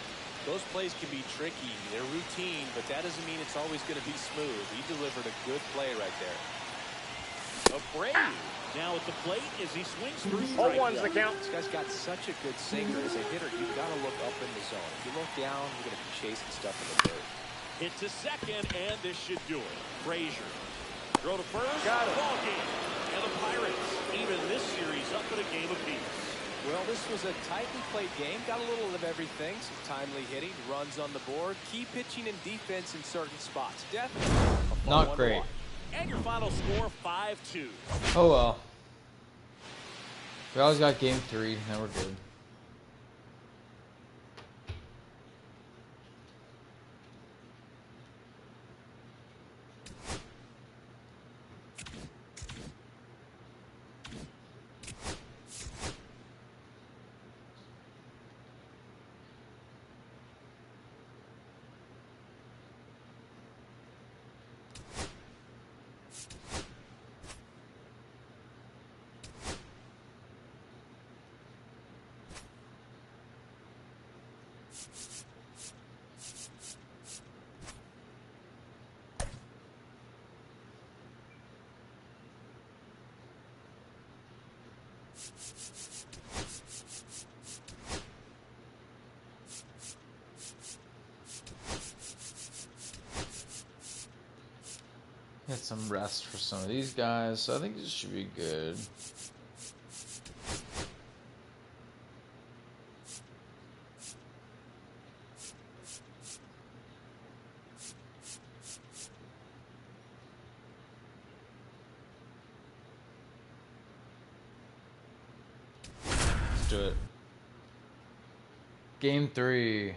Those plays can be tricky. They're routine, but that doesn't mean it's always going to be smooth. He delivered a good play right there. Abreu now at the plate as he swings through strike 0-1's the one. count. This guy's got such a good sinker as a hitter. You've got to look up in the zone. If you look down, you're going to be chasing stuff in the dirt. Hit to second, and this should do it. Frazier. Throw to first. Got it. Ball game. And the Pirates even this series up at a game apiece. Well, this was a tightly played game. Got a little of everything. Some timely hitting, runs on the board, key pitching and defense in certain spots. Definitely a fun Not one to great. watch. And your final score, 5-2. Oh well. We always got game 3. Now we're good. Get some rest for some of these guys, so I think this should be good. Let's do it. Game 3.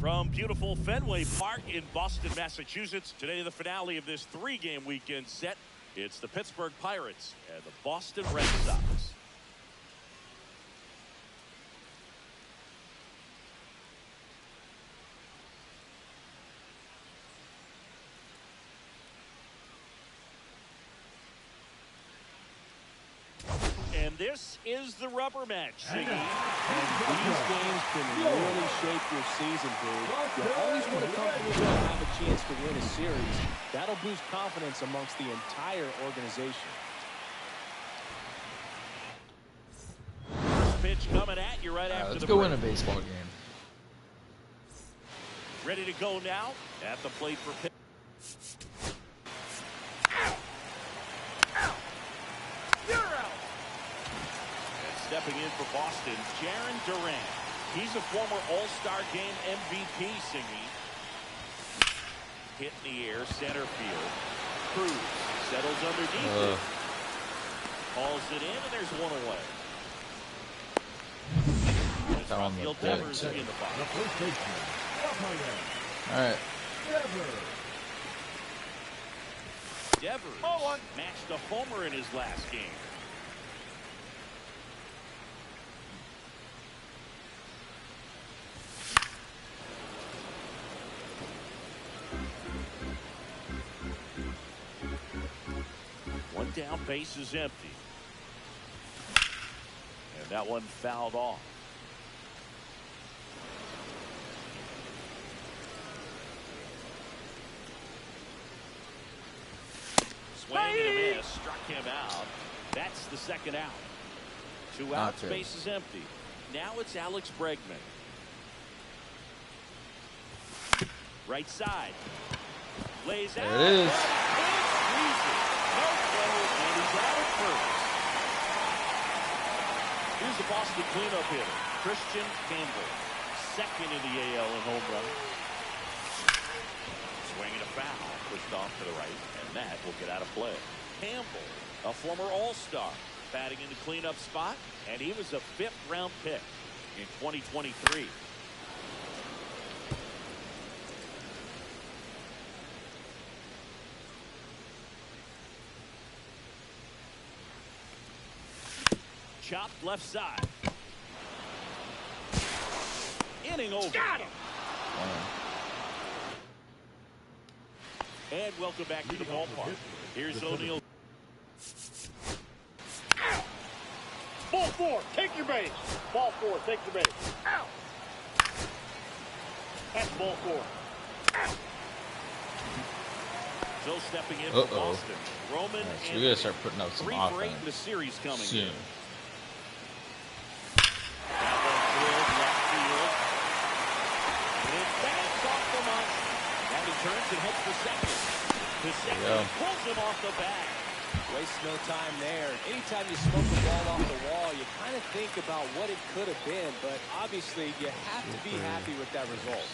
From beautiful Fenway Park in Boston, Massachusetts, today the finale of this 3-game weekend set. It's the Pittsburgh Pirates and the Boston Red Sox. And this is the rubber match, Siggy. These games can really shape your season, dude. You always want a company to have a chance to win a series. That'll boost confidence amongst the entire organization. First pitch coming at you right after Let's the go break. win a baseball game. Ready to go now at the plate for pitch. Stepping in for Boston, Jarren Duran. He's a former All-Star Game MVP, Singy. Hit in the air, center field. Cruz settles underneath it. Hauls it in, and there's 1 away. It's Down the Rafael back. Devers in the The box. first baseman, umpire, Alright. Devers. Devers 0-1. matched a homer in his last game. One down, base is empty. And that one fouled off. second out. 2 Not outs, good. base is empty. Now it's Alex Bregman. Right side. Lays out. There it is. Can't squeeze it. No play, and he's out at first. Here's the Boston cleanup hitter, Christian Campbell. Second in the AL in home run. Swinging a foul, pushed off to the right, and that will get out of play. Campbell, a former All-Star, batting in the cleanup spot, and he was a 5th-round pick in 2023. Chopped left side. Inning over. Got him. And welcome back to the ballpark. Here's O'Neill. Ball 4, take your base. Ball 4, take your base. Ow. That's ball 4. Still stepping in for Boston. Roman So we gotta start putting up some 3 for 8 in the offense series coming soon. That one drilled left field. And it bounced off the mark. Now he turns and heads for second. The second pulls him off the bat. Waste no time there. Anytime you smoke the ball off the wall, you kind of think about what it could have been, but obviously you have to be happy with that result.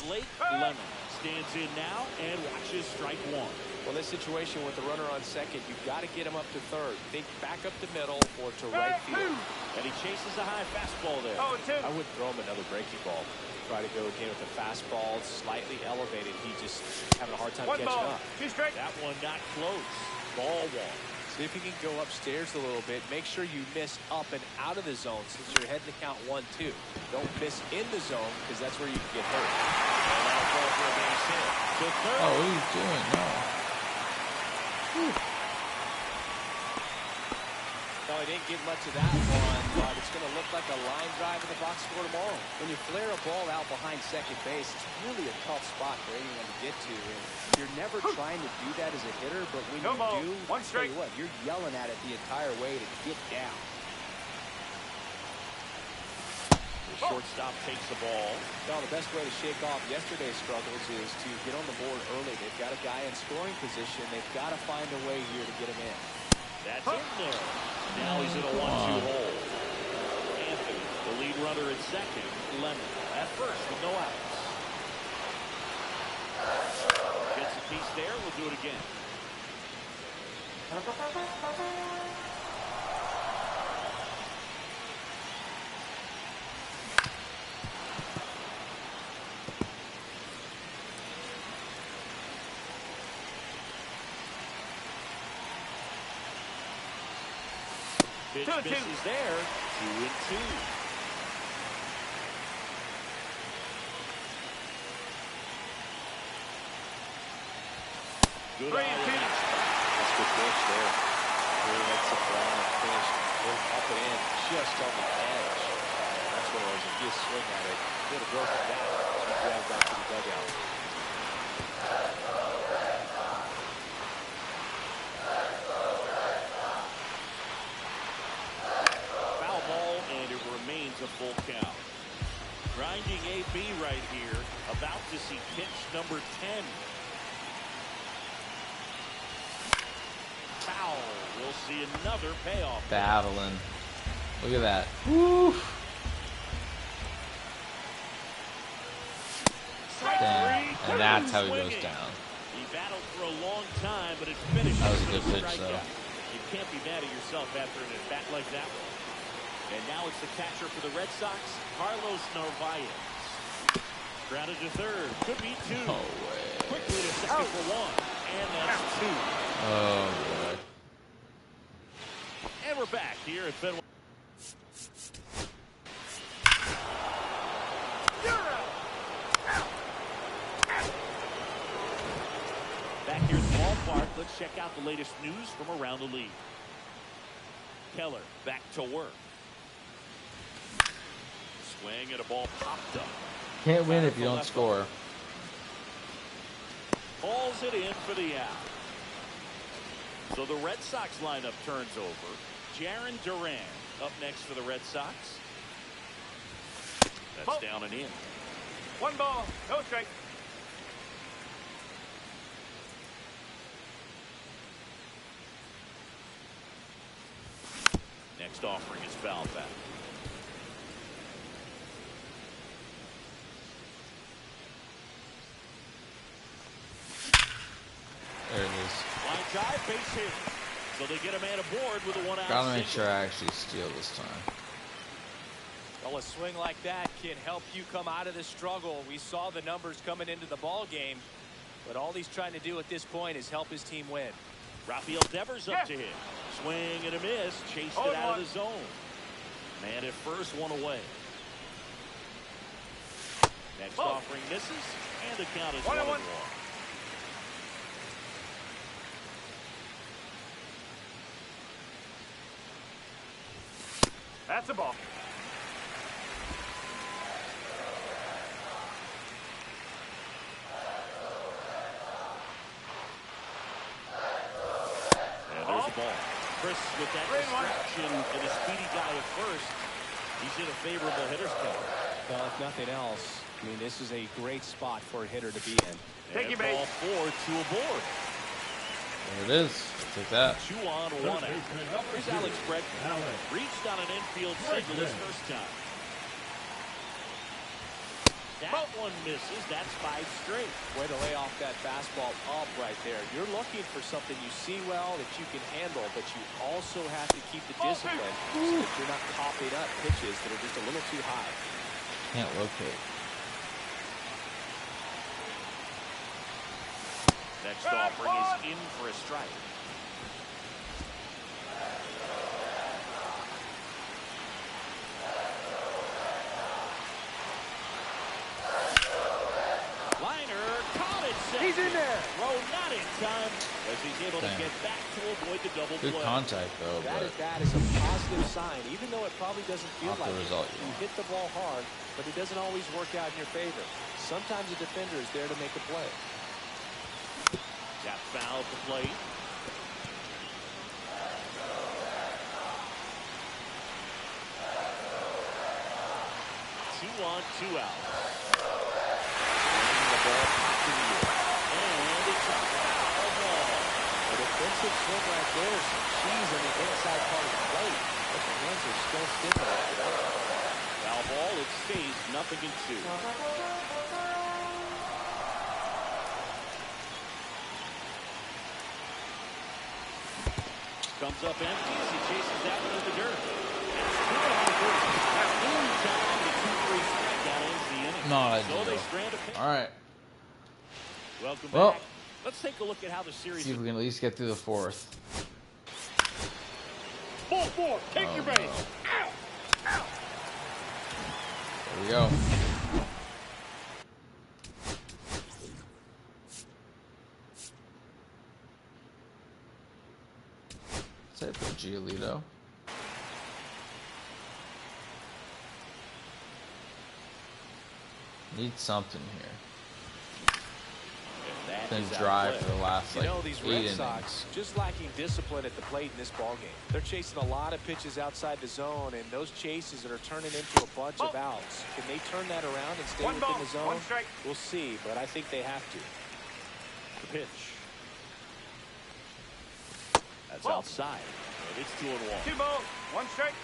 Blake Lemon stands in now and watches strike 1. Well, this situation with the runner on second, you've got to get him up to third. Think back up the middle or to right field. And he chases a high fastball there. Oh, 2. I would throw him another breaking ball. Try to go again with the fastball, slightly elevated. He just having a hard time 1 catching ball, up. 2 strikes. That one not close. Ball 1. See if you can go upstairs a little bit. Make sure you miss up and out of the zone since you're heading to count 1-2. Don't miss in the zone because that's where you can get hurt. And that'll throw for a base hit. To third. Oh, what are you doing? No. No, he didn't get much of that one, but it's going to look like a line drive in the box score tomorrow. When you flare a ball out behind second base, it's really a tough spot for anyone to get to. And you're never trying to do that as a hitter, but when No you ball. do, 1 I'll tell strike. you what, you're yelling at it the entire way to get down. The shortstop takes the ball. Well, the best way to shake off yesterday's struggles is to get on the board early. They've got a guy in scoring position. They've got to find a way here to get him in. That's in there. Now he's in a 1-2 hole. Anthony, the lead runner at second. Lemon at first with no outs. Gets a piece there. We'll do it again. Pitch 2-2. misses there. 2-2. Good 3-2. eye on that. That's good pitch there. Really makes it long and finished. Goes up and in, just on the edge. That's what it was. If you swing at it, get a broken down. You drag back to the dugout. Foul ball, and it remains a full count. Grinding AB right here. About to see pitch number 10. Foul. We'll see another payoff. Battling. Look at that. Woo. Damn. And that's how he goes down. He battled for a long time, but it finished. That was a good with pitch, strikeout. though. You can't be mad at yourself after an at-bat like that one. And now it's the catcher for the Red Sox, Carlos Narvaez. Grounded to third. Could be 2. No way. Quickly to second for 1. And that's 2. Oh, boy. And we're back here at Fenway. Back here at the ballpark, let's check out the latest news from around the league. Keller back to work. Swing and a ball popped up. Can't win if you don't score. Balls it in for the out. So the Red Sox lineup turns over. Jarren Duran up next for the Red Sox. That's down and in. 1 ball, no strike. Next offering is foul back. There it is. Line drive, base hit. So they get a man aboard with a 1-out Gotta make single. sure I actually steal this time. Well, a swing like that can help you come out of the struggle. We saw the numbers coming into the ball game, but all he's trying to do at this point is help his team win. Rafael Devers up to hit. Swing and a miss. Chased it out of the zone. Man at first, one away. Next offering misses, and the count is 1-1. That's a ball. And there's a ball. Chris with that distraction and a speedy guy at first. He's in a favorable hitter's count. Well, if nothing else, I mean, this is a great spot for a hitter to be in. Take your ball base. 4, 2 aboard. There it is. Take that. 2 on, 1 out. Here's Alex Bregman. Reached on an infield single his first time. That one misses. That's 5 straight. Way to lay off that fastball up right there. You're looking for something you see well that you can handle, but you also have to keep the discipline so that you're not popping up pitches that are just a little too high. Can't locate. Next offering is in for a strike. Liner caught it. He's in there. Throw not in time as he's able to get back to avoid the double Good play. contact though, That but is a positive sign, even though it probably doesn't feel not the like it. result you You want. hit the ball hard, but it doesn't always work out in your favor. Sometimes a defender is there to make a play. Got foul at the plate. Two on, 2 out. The ball popped in the air. And it's a foul ball. A defensive swing right there, some cheese on the inside part of the plate, but the hands are still stiff after that. Foul ball, it stays 0-2. Comes up empty as he chases that one in the dirt. No, I So they didn't. strand a pitch. All right. Welcome Well, back. Let's take a look at how the series. see if we can at least get through the 4th. Ball 4, take your base. Ow! Ow! There we go. Say for Giolito. Need something here. That Been is out dry of for play. the last You like know, these 8 Red innings. Sox just lacking discipline at the plate in this ballgame. They're chasing a lot of pitches outside the zone, and those chases that are turning into a bunch of outs. Can they turn that around and stay 1 within ball, the zone? 1 strike. We'll see, but I think they have to. The pitch. That's Ball. outside. And it's 2-1. 2 balls, 1 strike.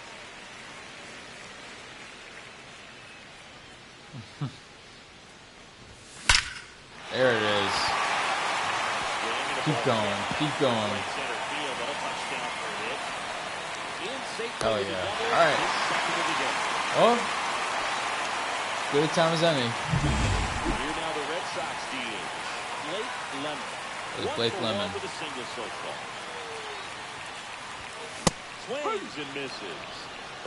There it is. Keep going. Keep going. Center field, but a touchdown for a hit. In safely Hell with the yeah. double. All right. His second of the game. Oh, good a time as any. Here now the Red Sox DH, Blake Lemon. There's Blake 1 for 1 Lemon. with a single so far. Swings and misses.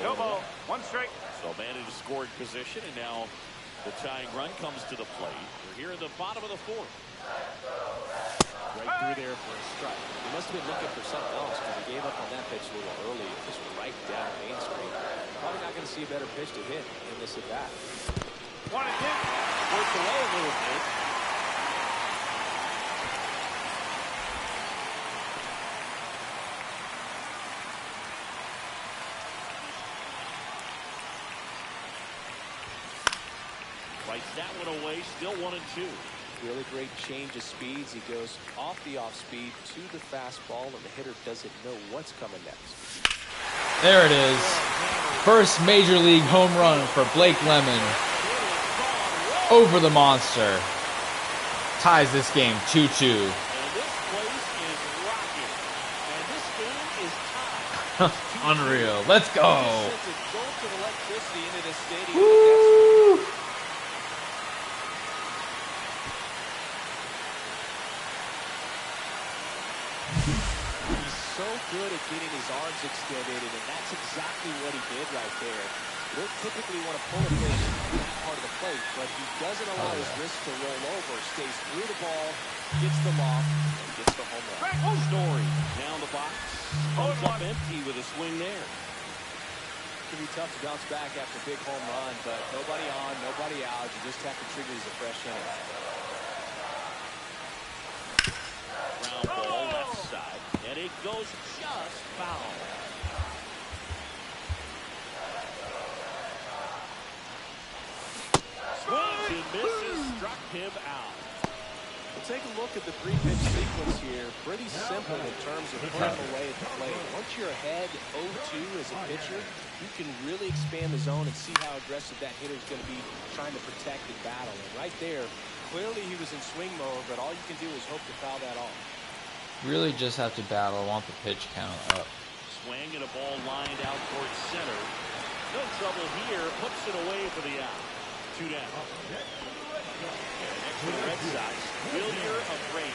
No ball, 1 strike. So man in a scoring position, and now the tying run comes to the plate. We're here in the bottom of the 4th. Right through there for a strike. He must have been looking for something else because he gave up on that pitch a little early. Just right down Main Street. Probably not going to see a better pitch to hit in this at bat. 1 and 2. Worked away a little bit. Fights that one away, still 1-2. Really great change of speeds. He goes off the off speed to the fastball, and the hitter doesn't know what's coming next. There it is. First major league home run for Blake Lemon over the monster. Ties this game 2-2. And this place is rocking. And this game is tied. Unreal. Let's go. Sends a jolt of electricity into the stadium. Woo! He's so good at getting his arms extended, and that's exactly what he did right there. You don't typically want to pull a pitch in that part of the plate, but he doesn't allow his wrist to roll over, stays through the ball, gets the loft, and gets the home run. Story down the box. Comes up empty with a swing there. It can be tough to bounce back after a big home run, but nobody on, nobody out. You just have to treat it as a fresh inning. Ground ball left side, and it goes just foul. Swings and misses, struck him out. We'll take a look at the three-pitch sequence here. Pretty simple in terms of putting away at the plate. Once you're ahead 0-2 as a pitcher, you can really expand the zone and see how aggressive that hitter is going to be trying to protect and battle. And right there, clearly he was in swing mode, but all you can do is hope to foul that off. Really just have to battle. I want the pitch count up. Swing and a ball lined out towards center. No trouble here. Hooks it away for the out. 2 down. Next for the Red Sox, Wilyer Abreu.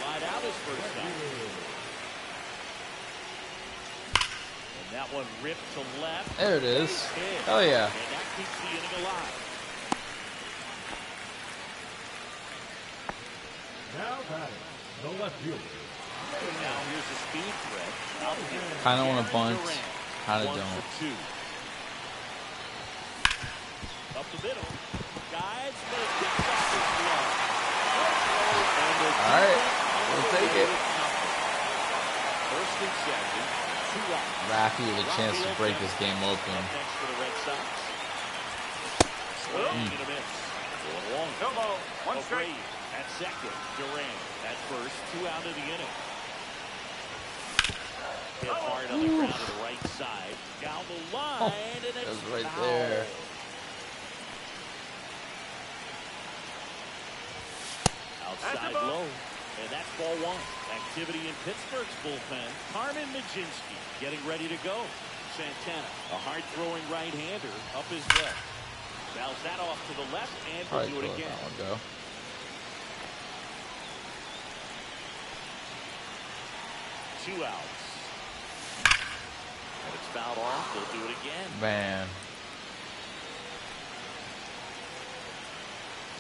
Lied out his first time. And that one ripped to left. There it is. Hit. Oh yeah. And that keeps the inning alive. Now batting, the left fielder. Now here's a speed threat. Kind of want to bunt. Kind of 1 don't. for 2. Up the middle. Guides, but it kicks off his glove. All right. We'll take it. First and 7. 2 out. Raffy with a chance to break this game open. Up next for the Red Sox. Swing and a miss. Going long. No ball. One strike. Abreu at second. Durant at first. 2 out of the inning. Hit hard on the ground to the right side. Down the line. And it's That was right foul. there. Outside low. And that's ball 1. Activity in Pittsburgh's bullpen. Carmen Mlodzinski getting ready to go. Santana, a hard-throwing right-hander, up his well. Fouls that off to the left, and will Probably do it let again. that one go. 2 outs. And it's fouled off. They'll do it again. Man.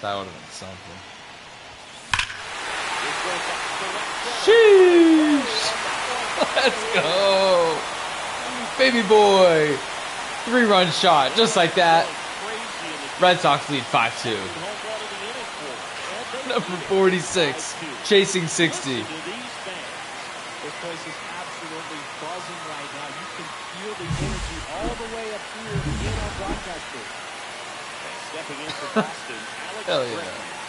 That would have been something. This goes back to the left side. Sheesh! Let's go! Baby boy! 3-run shot, just like that. Crazy in the Red Sox lead 5-2. home run of the inning for them. And they Number lead it 46, 5-2. chasing 60. Listen to these fans. This place is absolutely buzzing right now. You can feel the energy all the way up here in our broadcast booth. Stepping in for Boston, Alex Hell yeah. Bregman.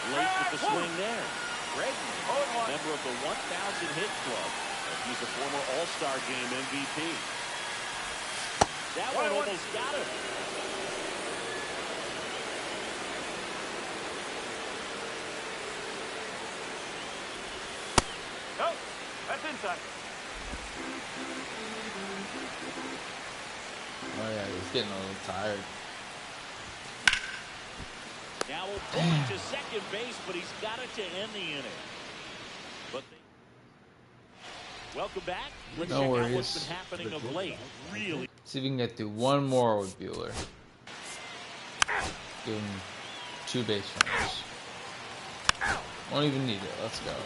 Late with the swing there. Bregman, member of the 1,000 hit club. And he's a former All-Star Game MVP. That one almost got him. No, that's inside. Oh yeah, he's getting a little tired. Now we'll pull it to second base, but he's got it to end the inning. But welcome back. Let's No check out worries. what's been happening of late. Really. See if we can get through one more with Bueller. Give him 2 base runners. Won't even need it. Let's go.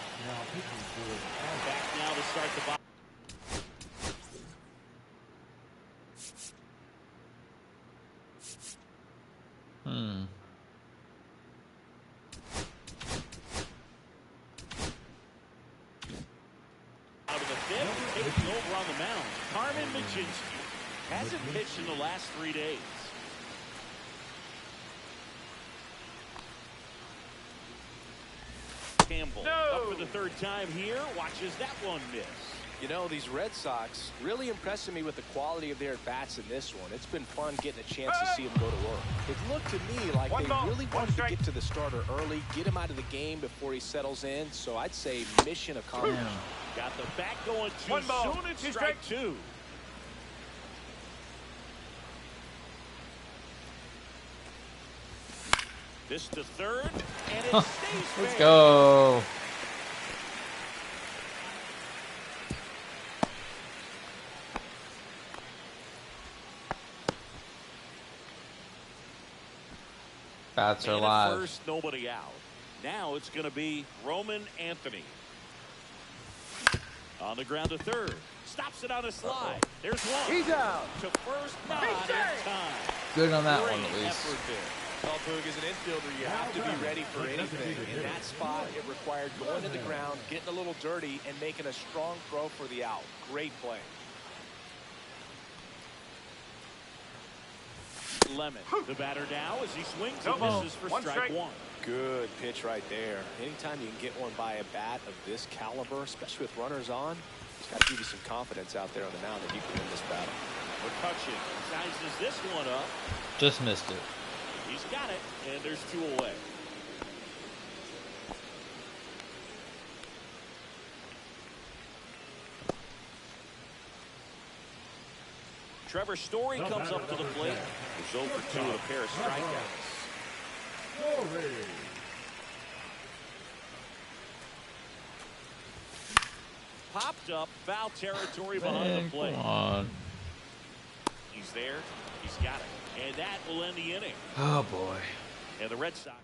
Back now to start the bottom. Out of the fifth, taking over on the mound. Carmen Mlodzinski hasn't pitched in the last 3 days. Campbell up for the third time here. Watches that one miss. You know, these Red Sox really impressing me with the quality of their at-bats in this one. It's been fun getting a chance to see them go to work. It looked to me like they really wanted to get to the starter early, get him out of the game before he settles in. So I'd say mission accomplished. Got the bat going too soon. It's strike two. This to third, and it stays Let's fair. go. Bats are Man at live. first, nobody out. Now it's going to be Roman Anthony. On the ground to third. Stops it on a slide. There's one. He's out. To first, not in time. Good on that Great one, at least. effort there. Well, Boog, as an infielder, you have to be ready for anything. In that spot, it required going to the ground, getting a little dirty, and making a strong throw for the out. Great play. Lemon, the batter now as he swings and misses for strike one. Good pitch right there. Anytime you can get one by a bat of this caliber, especially with runners on, it's got to give you some confidence out there on the mound that you can win this battle. McCutchen sizes this one up. Just missed it. He's got it, and there's two away. Trevor Story comes up to the plate. He's over 2 with a pair of strikeouts. Popped up, foul territory behind the plate. Come on. He's there. He's got it. And that will end the inning. Oh, boy. And the Red Sox.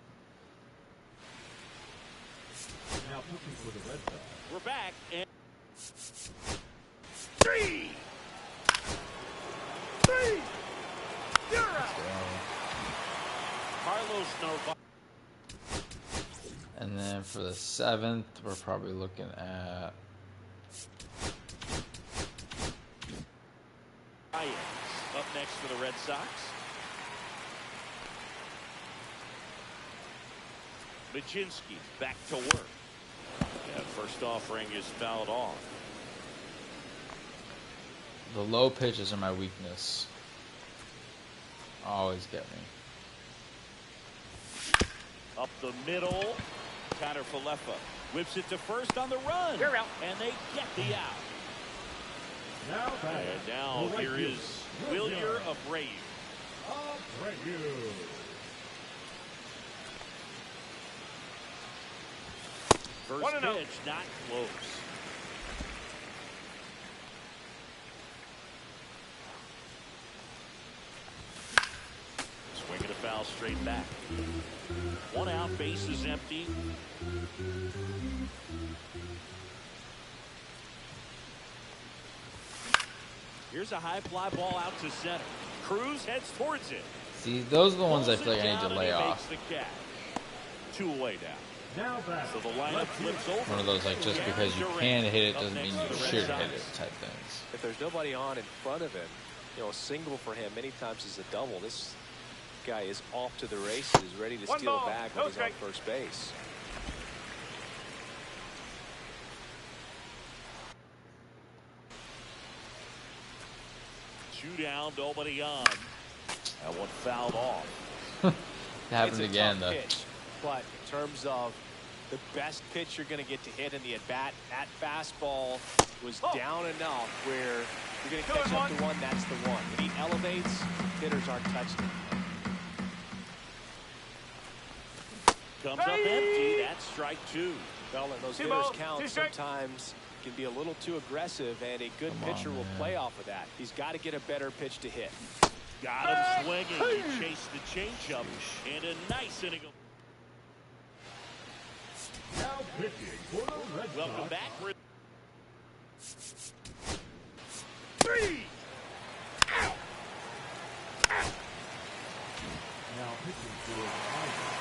Now pitching for the Red Sox. We're back. And You're out. Carlos Narvaez. And then for the 7th, we're probably looking at Up next for the Red Sox. Majinski back to work. That first offering is fouled off. the low pitches are my weakness. Always get me. Up the middle. Connor Falefa whips it to first on the run. You're out. And they get the out. Now batting. And now the right here fielder, is Wilyer Abreu. Abreu. First 1-0. pitch not close. Swinging a foul straight back. One out, base is empty. Here's a high fly ball out to center. Cruz heads towards it. See, those are the ones I Pulls feel it like I need down to and lay he off. makes the catch. 2 away now. Now batting. So the lineup left field. flips over. One of those, like, just because you can hit it doesn't mean you should hit it type things. If there's nobody on in front of him, you know, a single for him many times is a double. This guy is off to the races, ready to steal a bag when he's on first base. Two down, nobody on. That one fouled off. It happened It's a again, tough though. pitch, but in terms of the best pitch you're going to get to hit in the at-bat, that fastball was down enough where you're going to catch up to one, that's the one. When he elevates, hitters aren't touching it. Comes up empty. That's strike 2. Well, and those hitters count sometimes can be a little too aggressive, and a good pitcher will play off of that. He's got to get a better pitch to hit. Got him swinging. He chased the changeup. And a nice inning. Now pitching for the Red Welcome Sox. back. Now pitching for the Tigers.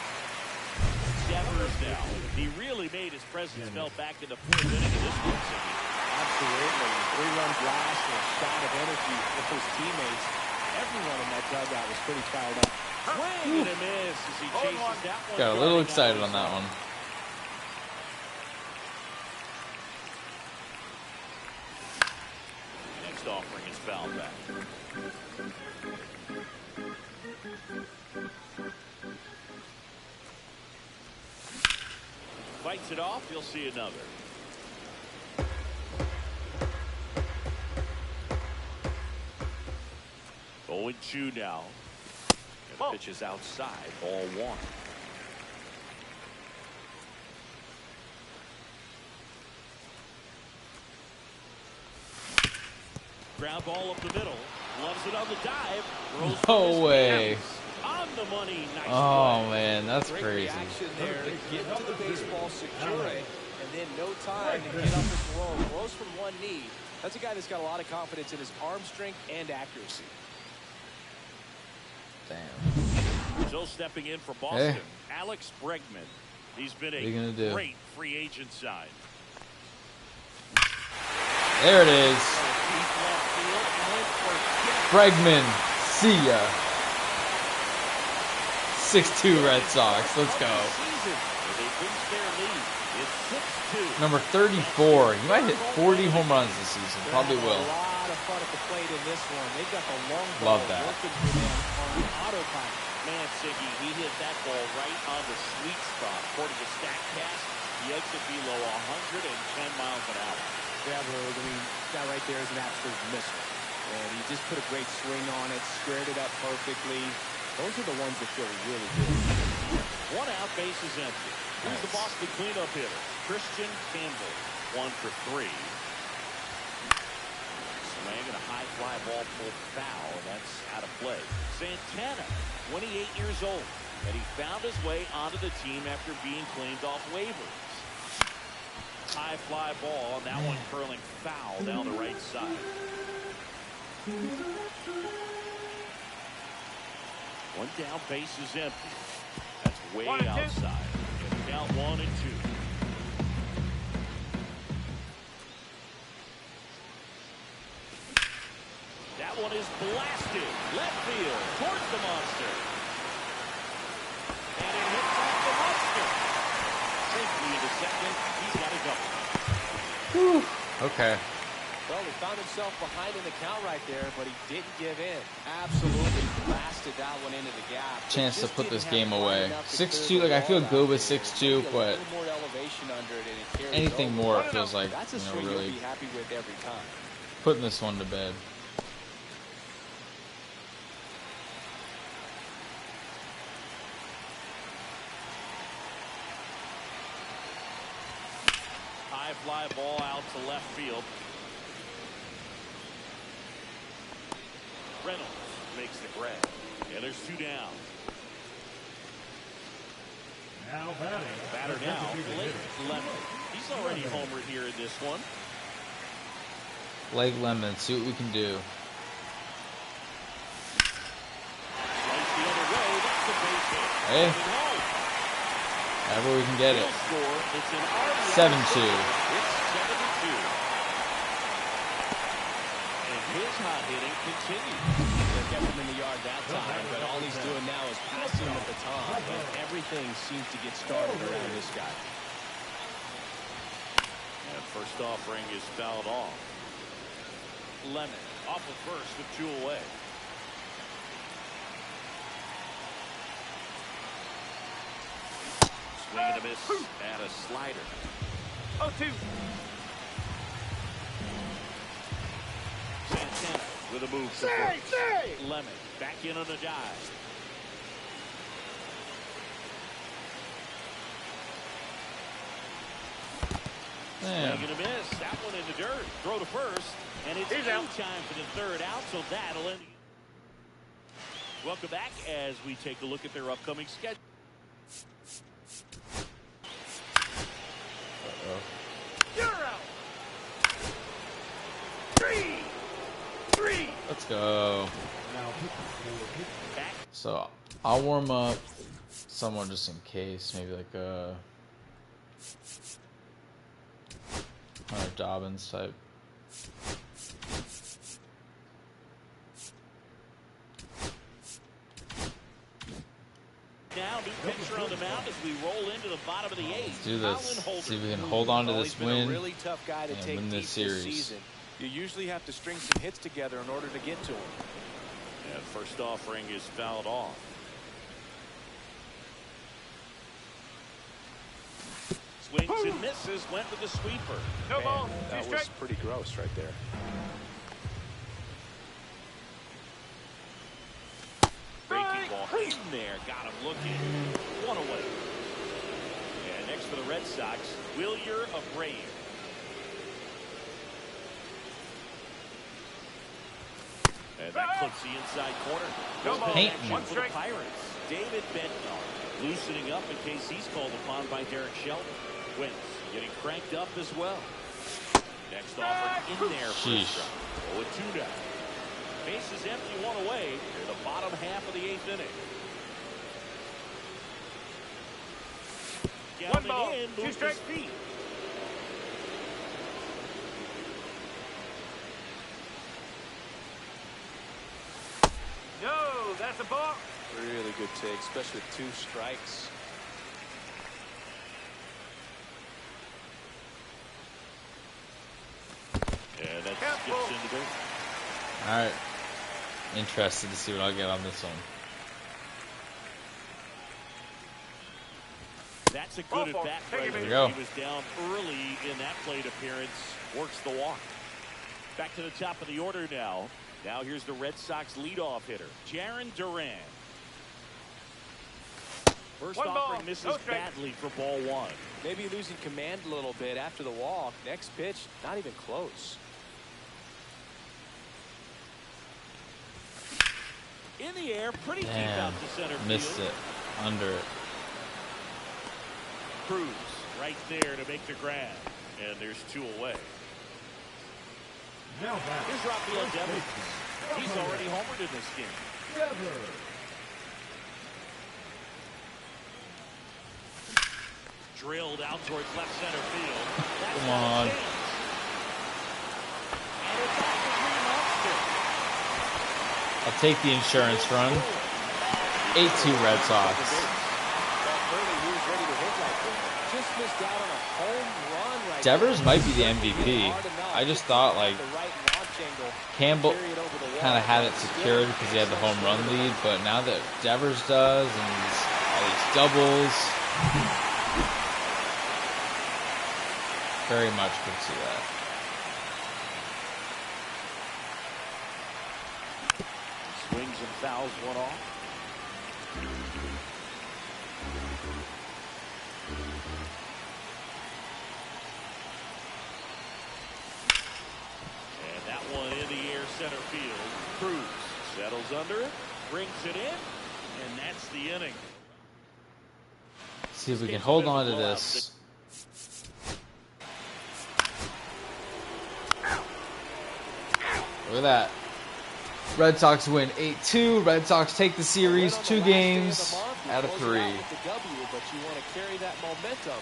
Devers now. He really made his presence felt back in the 4th inning of this one. Absolutely. 3-run blast and a shot of energy with his teammates. Everyone in that dugout was pretty fired up. Swing and a miss as he chases that one. Got a little driving excited out on that his one. writes it off. He'll see another. Oh, and 2 now. And the pitch is outside. Ball 1. Ground ball up the middle. Loves it on the dive. No way. On the money. Nice Oh, play. man, that's Great crazy. reaction there to get to the baseball, secure it, and then no time to get up and throw. Throws from one knee. That's a guy that's got a lot of confidence in his arm strength and accuracy. Damn. Still stepping in for Boston, Alex Bregman. He's been a great free agent sign. There it is. Bregman, see ya. 6-2 Red Sox. Let's go. They boost their lead. It's 6-2. Number 34. He might hit 40 home runs this season. Probably will. A lot of fun at the plate in this one. They've got the long ball Love that. working for them on autopilot. Man, Siggy, he hit that ball right on the sweet spot. According to StatCast, the exit below 110 miles an hour. Yeah, I mean, that right there is an absolute missile. And he just put a great swing on it, squared it up perfectly. Those are the ones that feel really good. 1 out, base is empty. Here's the Boston cleanup hitter, Christian Campbell. 1 for 3. Swing and a high fly ball pulled foul, and that's out of play. Santana, 28 years old, and he found his way onto the team after being claimed off waivers. High fly ball, and that one curling foul down the right side. 1 down, base is empty. That's way outside. And count 1 and 2. That one is blasted. Left field towards the monster. And it hits off the monster. Safely into second. He's got a double. Okay. Well, he found himself behind in the count right there, but he didn't give in. Absolutely blasted that one into the gap. Chance to Just put this didn't have game quite away. enough to 6-2, clear like I the feel ball good out with there. 6-2, Maybe a but little more elevation under it, and it carries anything over. more feels like, That's a you know, swing really you'll be happy with every time. putting this one to bed. High fly ball out to left field. Reynolds makes the grab. And there's 2 down. Now batting. Batter now, Blake Lemon. He's already homered here in this one. Blake Lemon, see what we can do. Slice the other way. That's a base hit. Hey. Coming home. However we can get it. He'll score. It's an RBI. 7-2. It's 7-2. And his hot hitting continues. They kept him in the yard that time, but all he's doing now is passing him at the top. And everything seems to get started around this guy. And first offering is fouled off. Lemon off of first with 2 away. Swing and a miss and a slider. 0-2. Santana with a move to first. Lemon back in on a dive. Damn. Swing and a miss. That one in the dirt. Throw to first. And it's He's out. time for the 3rd out, so that'll end. Welcome back as we take a look at their upcoming schedule. You're out. 3. Let's go. Now pitching for pitch. Back. So I'll warm up someone just in case, maybe like a Hunter Dobbins type. Now, new pitcher on the mound as we roll into the bottom of the 8th. Let's do this. Colin Holder. See if we can hold on to Well, this he's been a win. really tough guy to and take win deep this series. season. You usually have to string some hits together in order to get to him. And first offering is fouled off. swings and misses, went with the sweeper. No ball. Man, that was pretty gross right there. Breaking ball in there, got him looking. One away. And next for the Red Sox, Wilyer Abreu. And that clips the inside corner. No ball. Paint Action me. for the Pirates. David Bednar loosening up in case he's called upon by Derek Shelton. Wentz getting cranked up as well. Next offer in there for a Sheesh. strike. 0-2 now. Bases empty, one away. Near the bottom half of the 8th inning. One ball, Galvin in, 2 moves strikes. his feet. No, that's a ball. Really good take, especially with 2 strikes. And that Careful. skips into base. All right. Interested to see what I'll get on this one. That's a Ball good four. at bat. Take it, Right baby. there. There we go. He was down early in that plate appearance. Works the walk. Back to the top of the order now. Now here's the Red Sox leadoff hitter, Jarren Duran. First One ball, offering misses no strike. badly for ball 1. Maybe losing command a little bit after the walk. Next pitch, not even close. In the air, pretty deep Damn. out to center Missed field. it. Under it. Cruz right there to make the grab. And there's 2 away. Now batting. Here's Rafael Devers. He's already homered in this game. Devers. Drilled out towards left center field. That's Come not a on. chance. And it's off the green monster. I'll take the insurance run. 8-2 Red Sox. Early, he was ready to hit like that. Just missed out on a home run right Devers there. might be the MVP. I just thought like The right launch angle. Campbell Carry it over the wall. kind of had it secured because he had the home run lead, but now that Devers does and all these doubles, very much could see that. Swings and fouls one off. And that one in the air center field. Cruz settles under it, brings it in, and that's the inning. See if we can hold on to this. Look at that. Red Sox win 8-2. Red Sox take the series, 2 games out of 3. But you want to carry that momentum.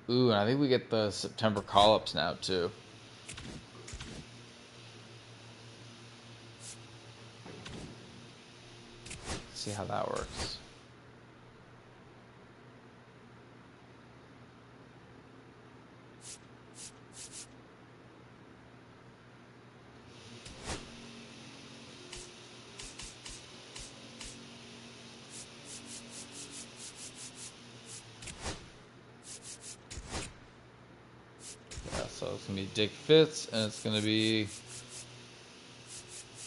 Ooh, and I think we get the September call-ups now, too. See how that works. Yeah, so it's gonna be Dick Fitz, and it's gonna be,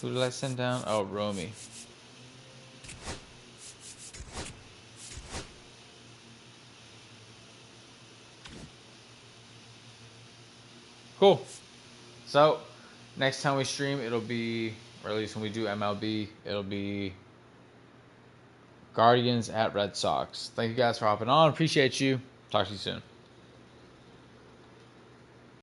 who did I send down? Oh, Romy. Cool. So, next time we stream, it'll be, or at least when we do MLB, it'll be Guardians at Red Sox. Thank you guys for hopping on. Appreciate you. Talk to you soon.